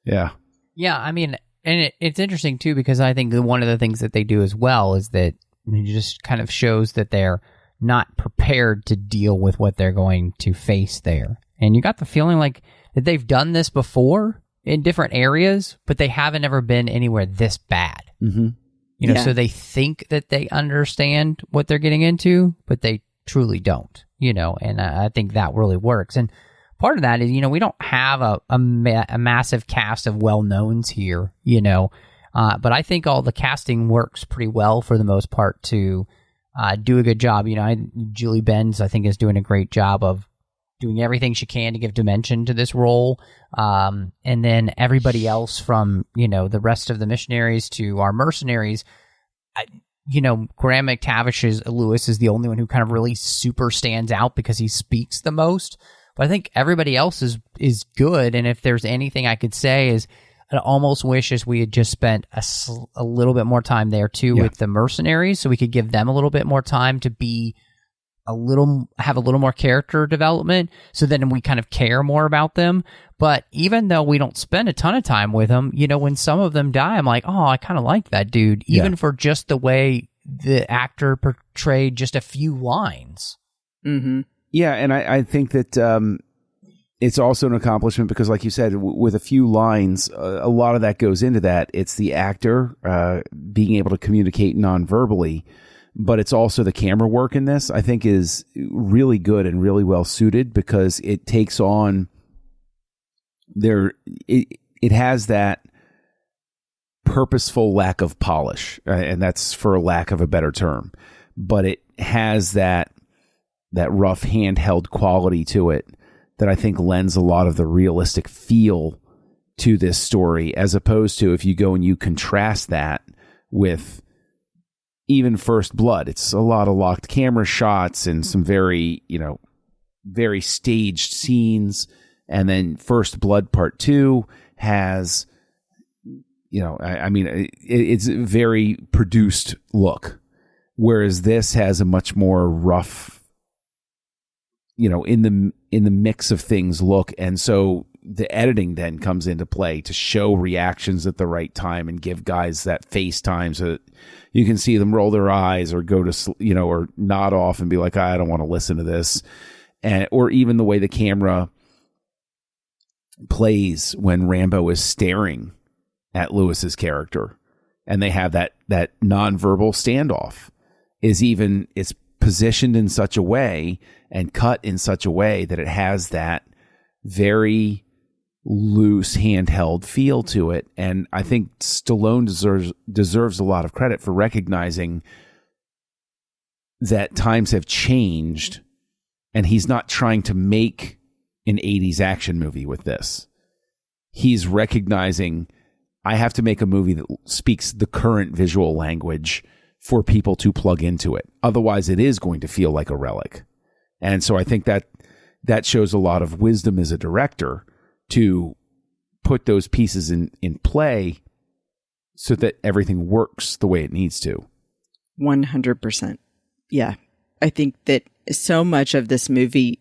Speaker 5: Yeah.
Speaker 2: Yeah, I mean, and it's interesting too, because I think one of the things that they do as well is that it just kind of shows that they're not prepared to deal with what they're going to face there. And you got the feeling like that they've done this before in different areas, but they haven't ever been anywhere this bad.
Speaker 5: Mm-hmm.
Speaker 2: You know, so they think that they understand what they're getting into, but they truly don't, you know, and I think that really works. And part of that is, you know, we don't have a massive cast of well-knowns here, you know, but I think all the casting works pretty well for the most part to do a good job. You know, Julie Benz, I think, is doing a great job of doing everything she can to give dimension to this role. And then everybody else from, you know, the rest of the missionaries to our mercenaries, you know, Graham McTavish's Lewis is the only one who kind of really super stands out because he speaks the most. But I think everybody else is good. And if there's anything I could say is I almost wish as we had just spent a little bit more time there too with the mercenaries, so we could give them a little bit more time to be have a little more character development, so then we kind of care more about them. But even though we don't spend a ton of time with them, you know, when some of them die, I'm like, oh, I kind of like that dude, even for just the way the actor portrayed just a few lines.
Speaker 4: Mm-hmm.
Speaker 5: Yeah, and I think that it's also an accomplishment because, like you said, with a few lines, a lot of that goes into that. It's the actor being able to communicate non-verbally, but it's also the camera work in this, I think, is really good and really well suited because it takes on it has that purposeful lack of polish, and that's for lack of a better term, but it has that rough handheld quality to it that I think lends a lot of the realistic feel to this story, as opposed to if you go and you contrast that with even First Blood. It's a lot of locked camera shots and some very, you know, very staged scenes. And then First Blood Part 2 has, you know, I mean, it's a very produced look, whereas this has a much more rough, you know, in the mix of things look. And so the editing then comes into play to show reactions at the right time and give guys that face time so that you can see them roll their eyes or go to, you know, or nod off and be like, I don't want to listen to this. And, or even the way the camera plays when Rambo is staring at Lewis's character and they have that nonverbal standoff it's positioned in such a way and cut in such a way that it has that very loose handheld feel to it. And I think Stallone deserves a lot of credit for recognizing that times have changed and he's not trying to make an 80s action movie with this. He's recognizing I have to make a movie that speaks the current visual language for people to plug into it. Otherwise it is going to feel like a relic. And so I think that shows a lot of wisdom as a director to put those pieces in play so that everything works the way it needs to.
Speaker 4: 100%. Yeah. I think that so much of this movie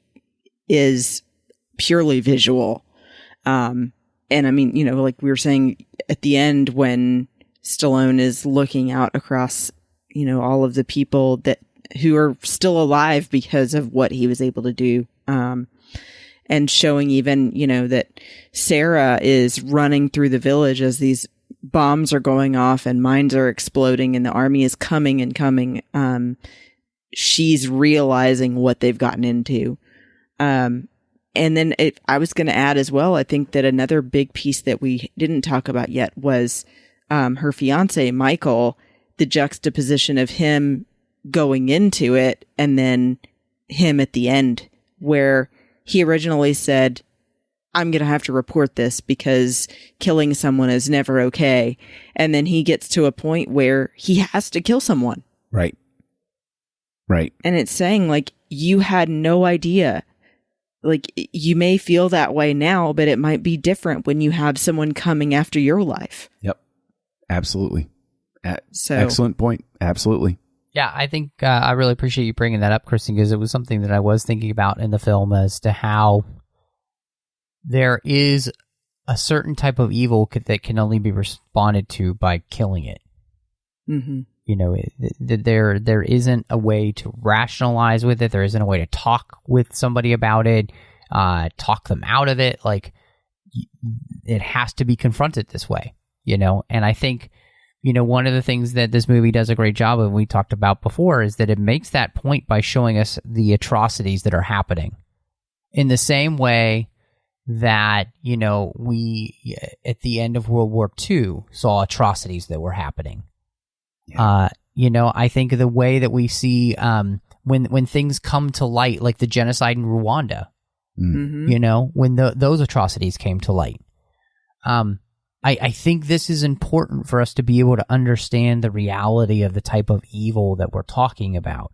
Speaker 4: is purely visual. And I mean, you know, like we were saying at the end when Stallone is looking out across, you know, all of the people who are still alive because of what he was able to do. And showing even, you know, that Sarah is running through the village as these bombs are going off and mines are exploding and the army is coming and coming. She's realizing what they've gotten into. And then I was going to add as well, I think that another big piece that we didn't talk about yet was her fiance, Michael, the juxtaposition of him going into it and then him at the end, where he originally said, I'm going to have to report this because killing someone is never okay. And then he gets to a point where he has to kill someone.
Speaker 5: Right. Right.
Speaker 4: And it's saying, like, you had no idea. Like, you may feel that way now, but it might be different when you have someone coming after your life.
Speaker 5: Yep. Absolutely. Excellent point. Absolutely.
Speaker 2: Yeah, I think I really appreciate you bringing that up, Christy, because it was something that I was thinking about in the film as to how there is a certain type of evil that can only be responded to by killing it.
Speaker 4: Mm-hmm.
Speaker 2: You know, there isn't a way to rationalize with it. There isn't a way to talk with somebody about it, talk them out of it. Like, it has to be confronted this way, you know? And I think, you know, one of the things that this movie does a great job of, we talked about before, is that it makes that point by showing us the atrocities that are happening. In the same way that, you know, we, at the end of World War II, saw atrocities that were happening. Yeah. You know, I think the way that we see when things come to light, like the genocide in Rwanda, you know, when those atrocities came to light, I think this is important for us to be able to understand the reality of the type of evil that we're talking about.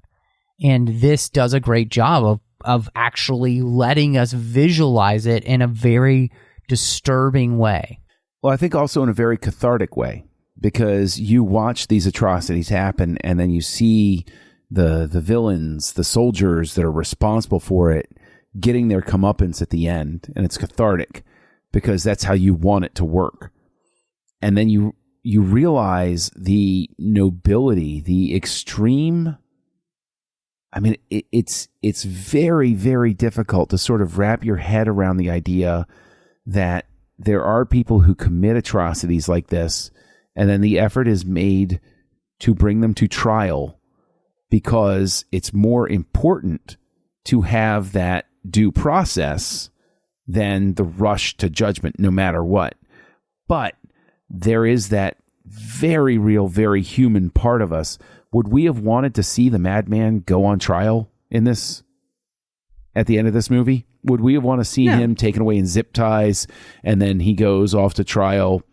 Speaker 2: And this does a great job of actually letting us visualize it in a very disturbing way.
Speaker 5: Well, I think also in a very cathartic way, because you watch these atrocities happen and then you see the villains, the soldiers that are responsible for it, getting their comeuppance at the end. And it's cathartic because that's how you want it to work. And then you realize the nobility, the extreme. I mean, it's very, very difficult to sort of wrap your head around the idea that there are people who commit atrocities like this, and then the effort is made to bring them to trial because it's more important to have that due process than the rush to judgment, no matter what. But there is that very real, very human part of us. Would we have wanted to see the madman go on trial in this, at the end of this movie? Would we have wanted to see him taken away in zip ties and then he goes off to trial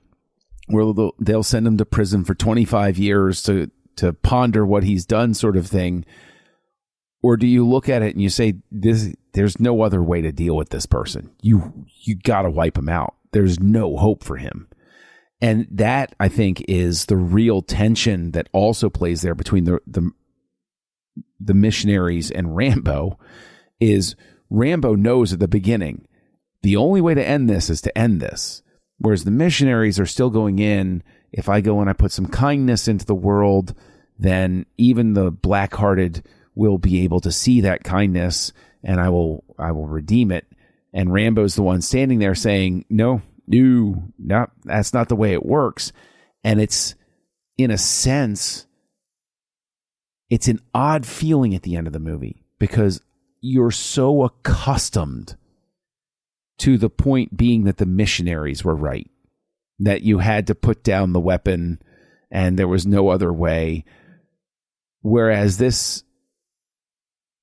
Speaker 5: where they'll send him to prison for 25 years to ponder what he's done, sort of thing? Or do you look at it and you say, there's no other way to deal with this person. You got to wipe him out. There's no hope for him. And that, I think, is the real tension that also plays there between the missionaries and Rambo. Is Rambo knows at the beginning, the only way to end this is to end this. Whereas the missionaries are still going in, if I go and I put some kindness into the world, then even the black-hearted will be able to see that kindness and I will redeem it. And Rambo's the one standing there saying, no, that's not the way it works. And it's, in a sense, it's an odd feeling at the end of the movie because you're so accustomed to the point being that the missionaries were right, that you had to put down the weapon and there was no other way. Whereas this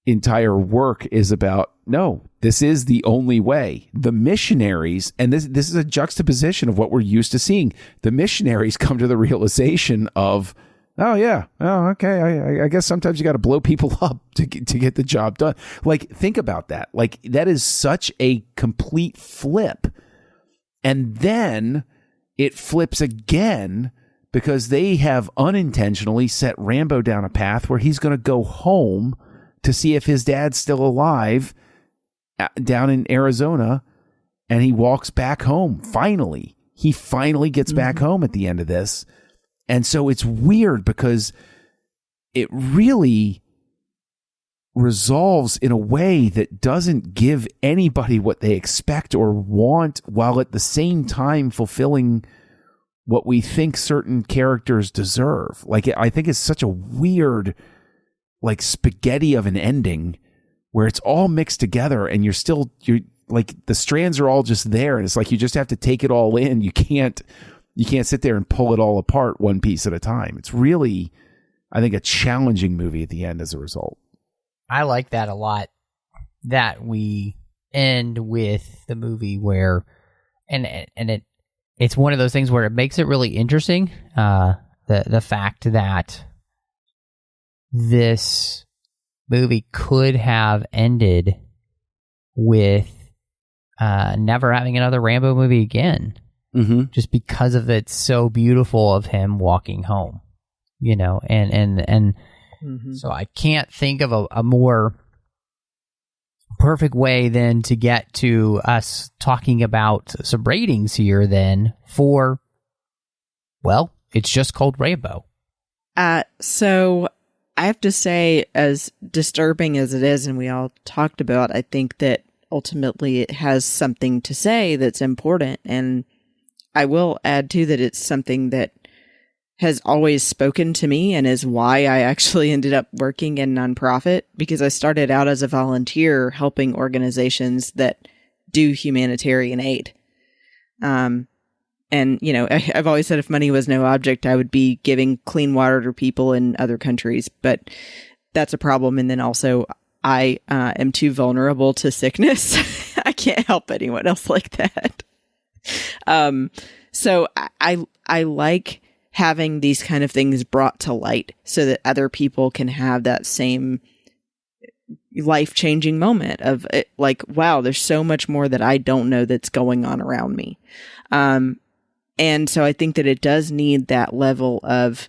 Speaker 5: entire work is about, no, this is the only way. The missionaries, and this is a juxtaposition of what we're used to seeing. The missionaries come to the realization of, okay, I guess sometimes you got to blow people up to get the job done. Like, think about that. Like, that is such a complete flip. And then it flips again because they have unintentionally set Rambo down a path where he's going to go home to see if his dad's still alive down in Arizona, and he walks back home. Finally, he gets back home at the end of this. And so it's weird because it really resolves in a way that doesn't give anybody what they expect or want, while at the same time fulfilling what we think certain characters deserve. Like, I think it's such a weird, like, spaghetti of an ending where it's all mixed together and you're like, the strands are all just there. And it's like, you just have to take it all in. You can't sit there and pull it all apart one piece at a time. It's really, I think, a challenging movie at the end as a result.
Speaker 2: I like that a lot, that we end with the movie where, and it's one of those things where it makes it really interesting. The fact that this movie could have ended with never having another Rambo movie again, just because of it's so beautiful of him walking home, you know, and So I can't think of a more perfect way then to get to us talking about some ratings here then for, well, it's just called Rambo.
Speaker 4: So I have to say, as disturbing as it is, and we all talked about, I think that ultimately it has something to say that's important. And I will add too that it's something that has always spoken to me and is why I actually ended up working in nonprofit, because I started out as a volunteer helping organizations that do humanitarian aid. And, you know, I've always said if money was no object, I would be giving clean water to people in other countries, but that's a problem. And then also I am too vulnerable to sickness. I can't help anyone else like that. So I like having these kind of things brought to light so that other people can have that same life-changing moment of it, like, wow, there's so much more that I don't know that's going on around me. And so I think that it does need that level of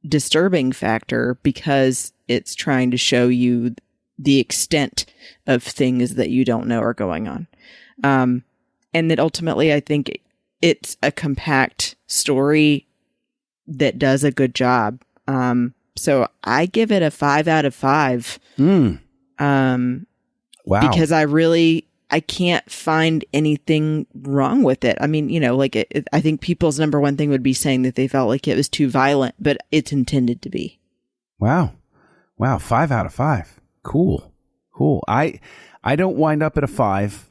Speaker 4: disturbing factor, because it's trying to show you the extent of things that you don't know are going on. And that ultimately I think it's a compact story that does a good job. So I give it a 5 out of 5.
Speaker 5: Wow.
Speaker 4: Because I can't find anything wrong with it. I mean, you know, like I think people's number one thing would be saying that they felt like it was too violent, but it's intended to be.
Speaker 5: Wow. 5 out of 5. Cool. I don't wind up at a 5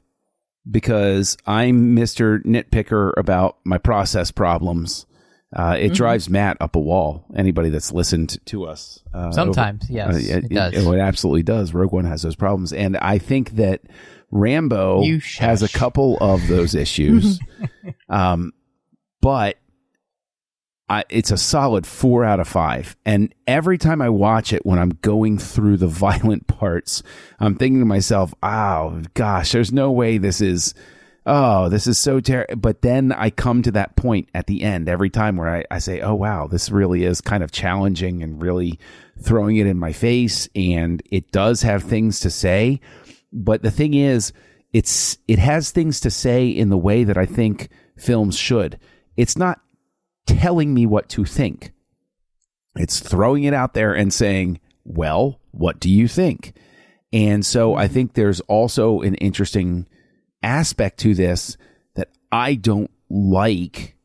Speaker 5: because I'm Mr. Nitpicker about my process problems. It drives Matt up a wall. Anybody that's listened to us.
Speaker 2: Sometimes, yes, it does.
Speaker 5: It absolutely does. Rogue One has those problems. And I think that Rambo has a couple of those issues. But it's a solid 4 out of 5. And every time I watch it, when I'm going through the violent parts, I'm thinking to myself, oh, gosh, there's no way this is so terrible. But then I come to that point at the end every time where I say, oh, wow, this really is kind of challenging and really throwing it in my face. And it does have things to say. But the thing is, it has things to say in the way that I think films should. It's not telling me what to think. It's throwing it out there and saying, well, what do you think? And so I think there's also an interesting aspect to this that I don't like.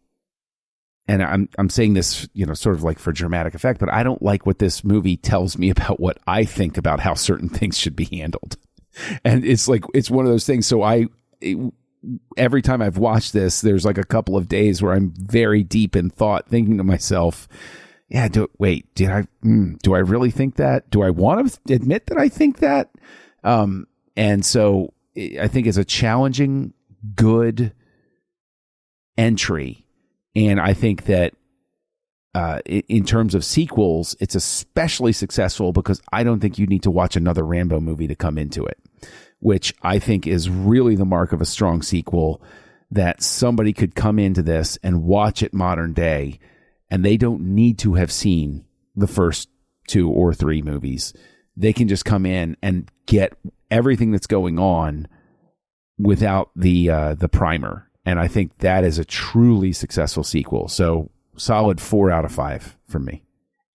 Speaker 5: And I'm saying this, you know, sort of like for dramatic effect, but I don't like what this movie tells me about what I think about how certain things should be handled. And it's like, it's one of those things. So every time I've watched this, there's like a couple of days where I'm very deep in thought, thinking to myself, yeah, do I really think that? Do I want to admit that I think that? And so I think it's a challenging, good entry. And I think that in terms of sequels, it's especially successful because I don't think you need to watch another Rambo movie to come into it, which I think is really the mark of a strong sequel, that somebody could come into this and watch it modern day, and they don't need to have seen the first 2 or 3 movies. They can just come in and get everything that's going on without the primer. And I think that is a truly successful sequel. So solid 4 out of 5 from me.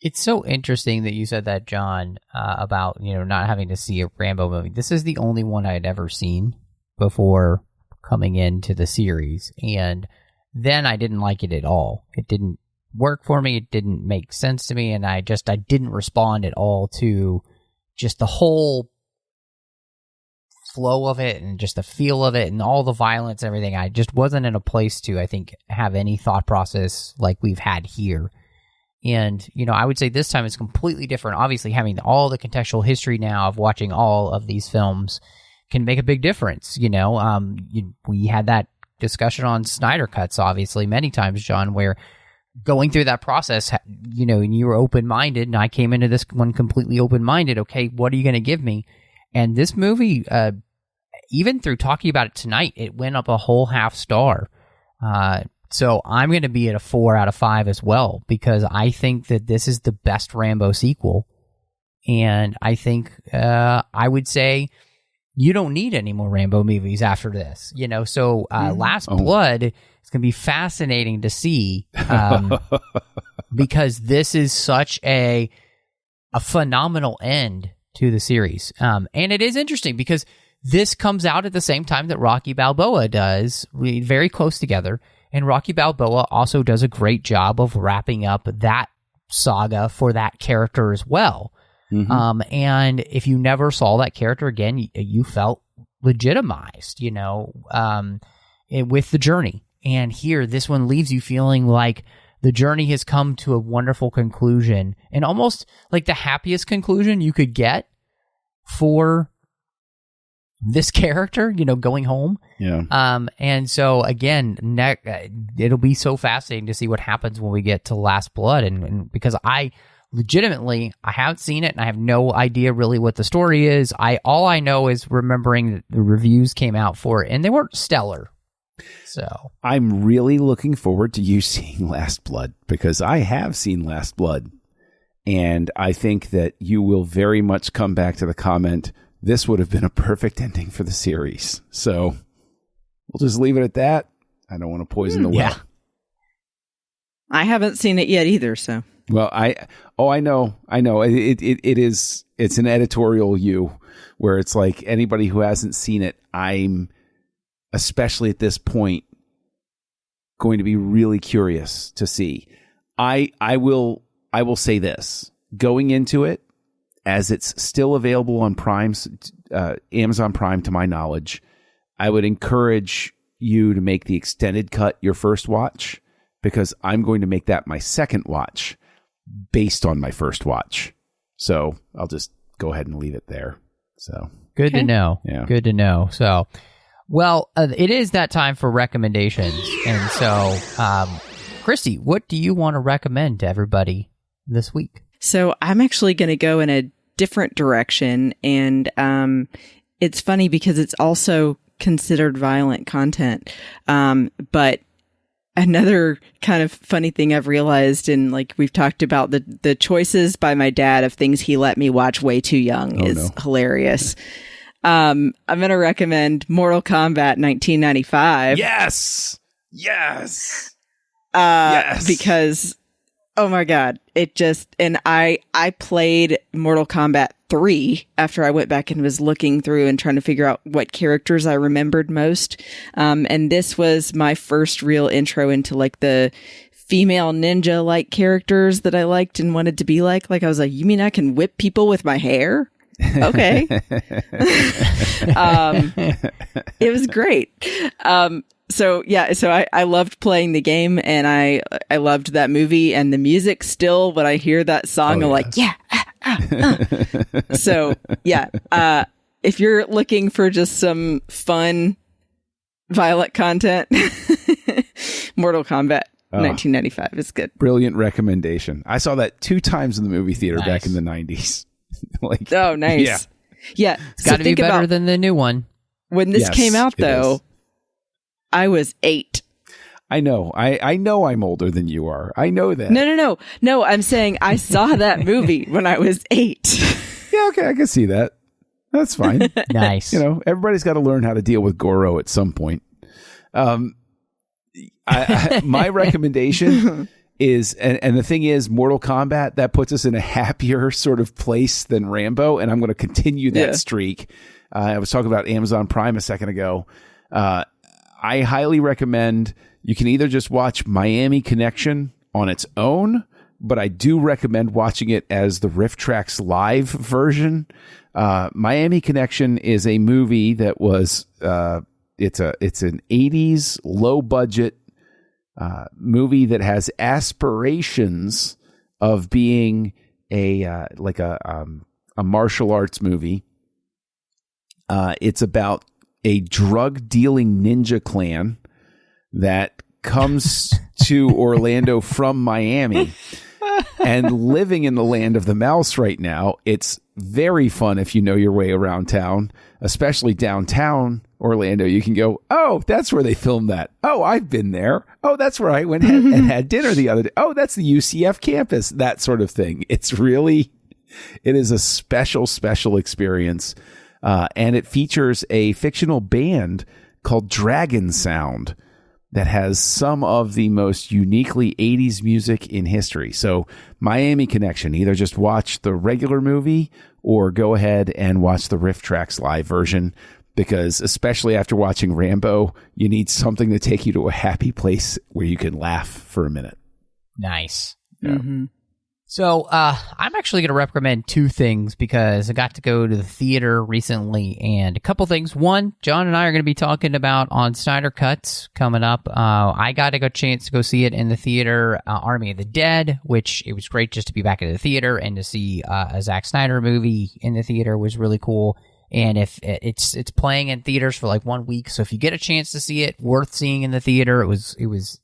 Speaker 2: It's so interesting that you said that, John, about, you know, not having to see a Rambo movie. This is the only one I had ever seen before coming into the series. And then I didn't like it at all. It didn't work for me. It didn't make sense to me. And I didn't respond at all to just the whole flow of it and just the feel of it and all the violence and everything. I just wasn't in a place to, I think, have any thought process like we've had here. And, you know, I would say this time is completely different. Obviously, having all the contextual history now of watching all of these films can make a big difference. You know, we had that discussion on Snyder Cuts, obviously, many times, John, where going through that process, you know, and you were open-minded, and I came into this one completely open-minded. Okay, what are you going to give me? And this movie, even through talking about it tonight, it went up a whole half star So I'm going to be at a 4 out of 5 as well, because I think that this is the best Rambo sequel. And I think I would say you don't need any more Rambo movies after this. So Last Blood is going to be fascinating to see because this is such a phenomenal end to the series. And it is interesting because this comes out at the same time that Rocky Balboa does, very close together. And Rocky Balboa also does a great job of wrapping up that saga for that character as well. Mm-hmm. And if you never saw that character again, you felt legitimized, with the journey. And here, this one leaves you feeling like the journey has come to a wonderful conclusion, and almost like the happiest conclusion you could get for this character, going home.
Speaker 5: Yeah.
Speaker 2: And so again, it'll be so fascinating to see what happens when we get to Last Blood, and because I haven't seen it and I have no idea really what the story is. All I know is remembering that the reviews came out for it and they weren't stellar. So
Speaker 5: I'm really looking forward to you seeing Last Blood, because I have seen Last Blood, and I think that you will very much come back to the comment, this would have been a perfect ending for the series. So we'll just leave it at that. I don't want to poison the well.
Speaker 2: Yeah.
Speaker 4: I haven't seen it yet either, so.
Speaker 5: Well, I know. It's an editorial you, where it's like anybody who hasn't seen it, I'm, especially at this point, going to be really curious to see. I will say this, going into it, as it's still available on Amazon Prime, to my knowledge, I would encourage you to make the extended cut your first watch, because I'm going to make that my second watch based on my first watch. So I'll just go ahead and leave it there. So
Speaker 2: good to know.
Speaker 5: Yeah.
Speaker 2: Good to know. So, well, it is that time for recommendations. And so, Christy, what do you want to recommend to everybody this week?
Speaker 4: So I'm actually going to go in a different direction. And it's funny because it's also considered violent content. But another kind of funny thing I've realized, and like we've talked about, the choices by my dad of things he let me watch way too young is hilarious. I'm going to recommend Mortal Kombat 1995.
Speaker 5: Yes. Yes.
Speaker 4: Because, oh my God, I played Mortal Kombat 3 after I went back and was looking through and trying to figure out what characters I remembered most. And this was my first real intro into like the female ninja like characters that I liked and wanted to be like. Like I was like, you mean I can whip people with my hair? Okay. It was great. So I loved playing the game, and I loved that movie, and the music still, when I hear that song, I'm like, yeah. So yeah, if you're looking for just some fun, violent content, Mortal Kombat 1995 is good.
Speaker 5: Brilliant recommendation. I saw that 2 times in the movie theater back in the 90s. Like,
Speaker 4: oh, nice. Yeah.
Speaker 2: It's got to be better than the new one.
Speaker 4: When this came out, though, I was 8.
Speaker 5: I know. I know I'm older than you are. I know that.
Speaker 4: No, I'm saying I saw that movie when I was 8.
Speaker 5: Yeah, okay. I can see that. That's fine.
Speaker 2: Nice.
Speaker 5: Everybody's got to learn how to deal with Goro at some point. My recommendation is, and the thing is, Mortal Kombat, that puts us in a happier sort of place than Rambo, and I'm going to continue that streak. I was talking about Amazon Prime a second ago. I highly recommend, you can either just watch Miami Connection on its own, but I do recommend watching it as the Riff Tracks live version. Miami Connection is a movie that was, it's an 80s low budget movie that has aspirations of being a martial arts movie. It's about a drug dealing ninja clan that comes to Orlando from Miami and living in the land of the mouse right now. It's very fun if you know your way around town, especially downtown Orlando, you can go, oh, that's where they filmed that. Oh, I've been there. Oh, that's where I went and had dinner the other day. Oh, that's the UCF campus, that sort of thing. It is a special, special experience. And it features a fictional band called Dragon Sound that has some of the most uniquely 80s music in history. So Miami Connection, either just watch the regular movie or go ahead and watch the Riff Tracks live version, because especially after watching Rambo, you need something to take you to a happy place where you can laugh for a minute.
Speaker 2: Nice.
Speaker 5: Yeah.
Speaker 4: Mm-hmm.
Speaker 2: So I'm actually going to recommend two things because I got to go to the theater recently, and a couple things. One, John and I are going to be talking about on Snyder Cuts coming up. I got a chance to go see it in the theater, Army of the Dead, which it was great just to be back in the theater and to see a Zack Snyder movie in the theater was really cool. And if it's playing in theaters for like 1 week, so if you get a chance to see it, worth seeing in the theater. It was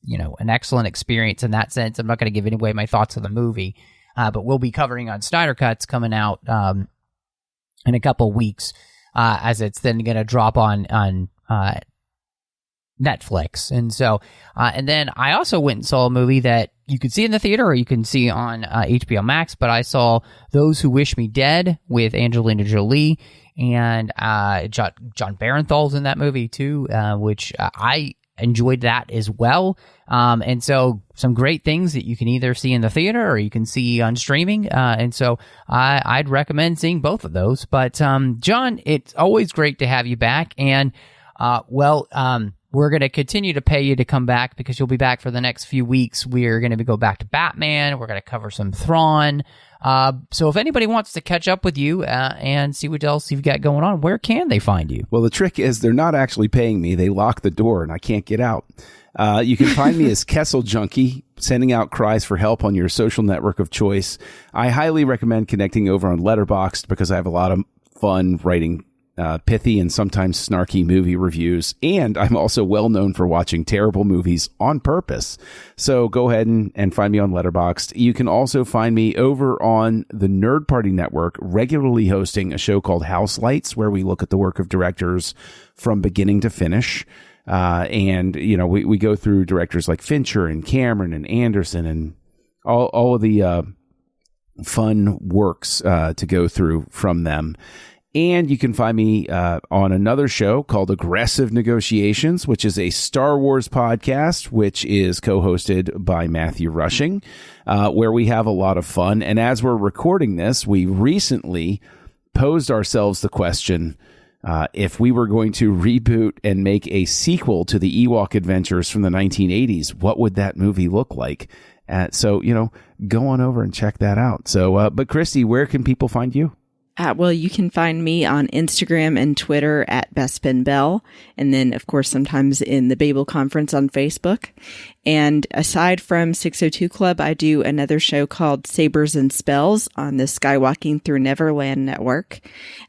Speaker 2: an excellent experience in that sense. I'm not going to give away my thoughts of the movie. But we'll be covering on Snyder Cuts coming out in a couple weeks, as it's then going to drop on Netflix. And so, and then I also went and saw a movie that you could see in the theater or you can see on HBO Max. But I saw Those Who Wish Me Dead with Angelina Jolie, and John Barenthal's in that movie too, which I enjoyed that as well. And so some great things that you can either see in the theater or you can see on streaming. And so I'd recommend seeing both of those. But John, it's always great to have you back. And we're going to continue to pay you to come back because you'll be back for the next few weeks. We're going to go back to Batman. We're going to cover some Thrawn. So if anybody wants to catch up with you and see what else you've got going on, where can they find you?
Speaker 5: Well, the trick is they're not actually paying me. They lock the door and I can't get out. You can find me as Kessel Junkie, sending out cries for help on your social network of choice. I highly recommend connecting over on Letterboxd because I have a lot of fun writing pithy and sometimes snarky movie reviews. And I'm also well known for watching terrible movies on purpose. So go ahead and find me on Letterboxd. You can also find me over on the Nerd Party Network, regularly hosting a show called House Lights, where we look at the work of directors from beginning to finish. We go through directors like Fincher and Cameron and Anderson and all of the fun works to go through from them. And you can find me on another show called Aggressive Negotiations, which is a Star Wars podcast, which is co-hosted by Matthew Rushing, where we have a lot of fun. And as we're recording this, we recently posed ourselves the question, if we were going to reboot and make a sequel to the Ewok adventures from the 1980s, what would that movie look like? So, go on over and check that out. So, but Christy, where can people find you?
Speaker 4: Well, you can find me on Instagram and Twitter at BestBenBell. And then, of course, sometimes in the Babel Conference on Facebook. And aside from 602 Club, I do another show called Sabers and Spells on the Skywalking Through Neverland Network,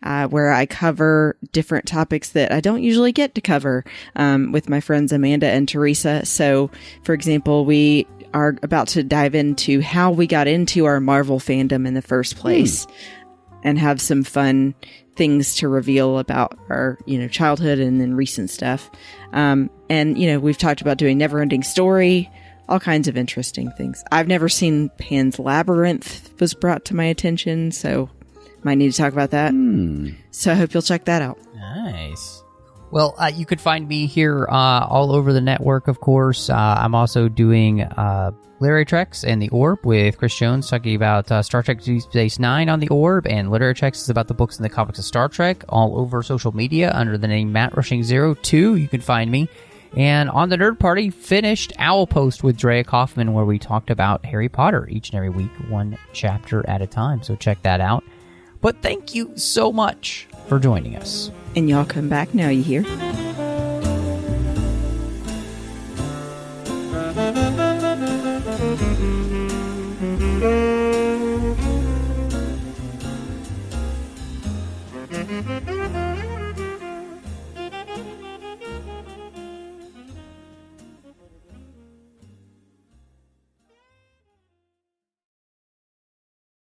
Speaker 4: where I cover different topics that I don't usually get to cover with my friends Amanda and Teresa. So, for example, we are about to dive into how we got into our Marvel fandom in the first place. And have some fun things to reveal about our, childhood and then recent stuff. We've talked about doing Neverending Story, all kinds of interesting things. I've never seen Pan's Labyrinth was brought to my attention, so might need to talk about that. So I hope you'll check that out.
Speaker 2: Nice. Well, you could find me here all over the network, of course. I'm also doing Literary Treks and The Orb with Chris Jones, talking about Star Trek Deep Space Nine on The Orb, and Literary Treks is about the books and the comics of Star Trek, all over social media under the name Matt Rushing 02. You can find me. And on the Nerd Party, finished Owl Post with Drea Kaufman, where we talked about Harry Potter each and every week, one chapter at a time. So check that out. But thank you so much for joining us.
Speaker 4: And y'all come back now, you hear?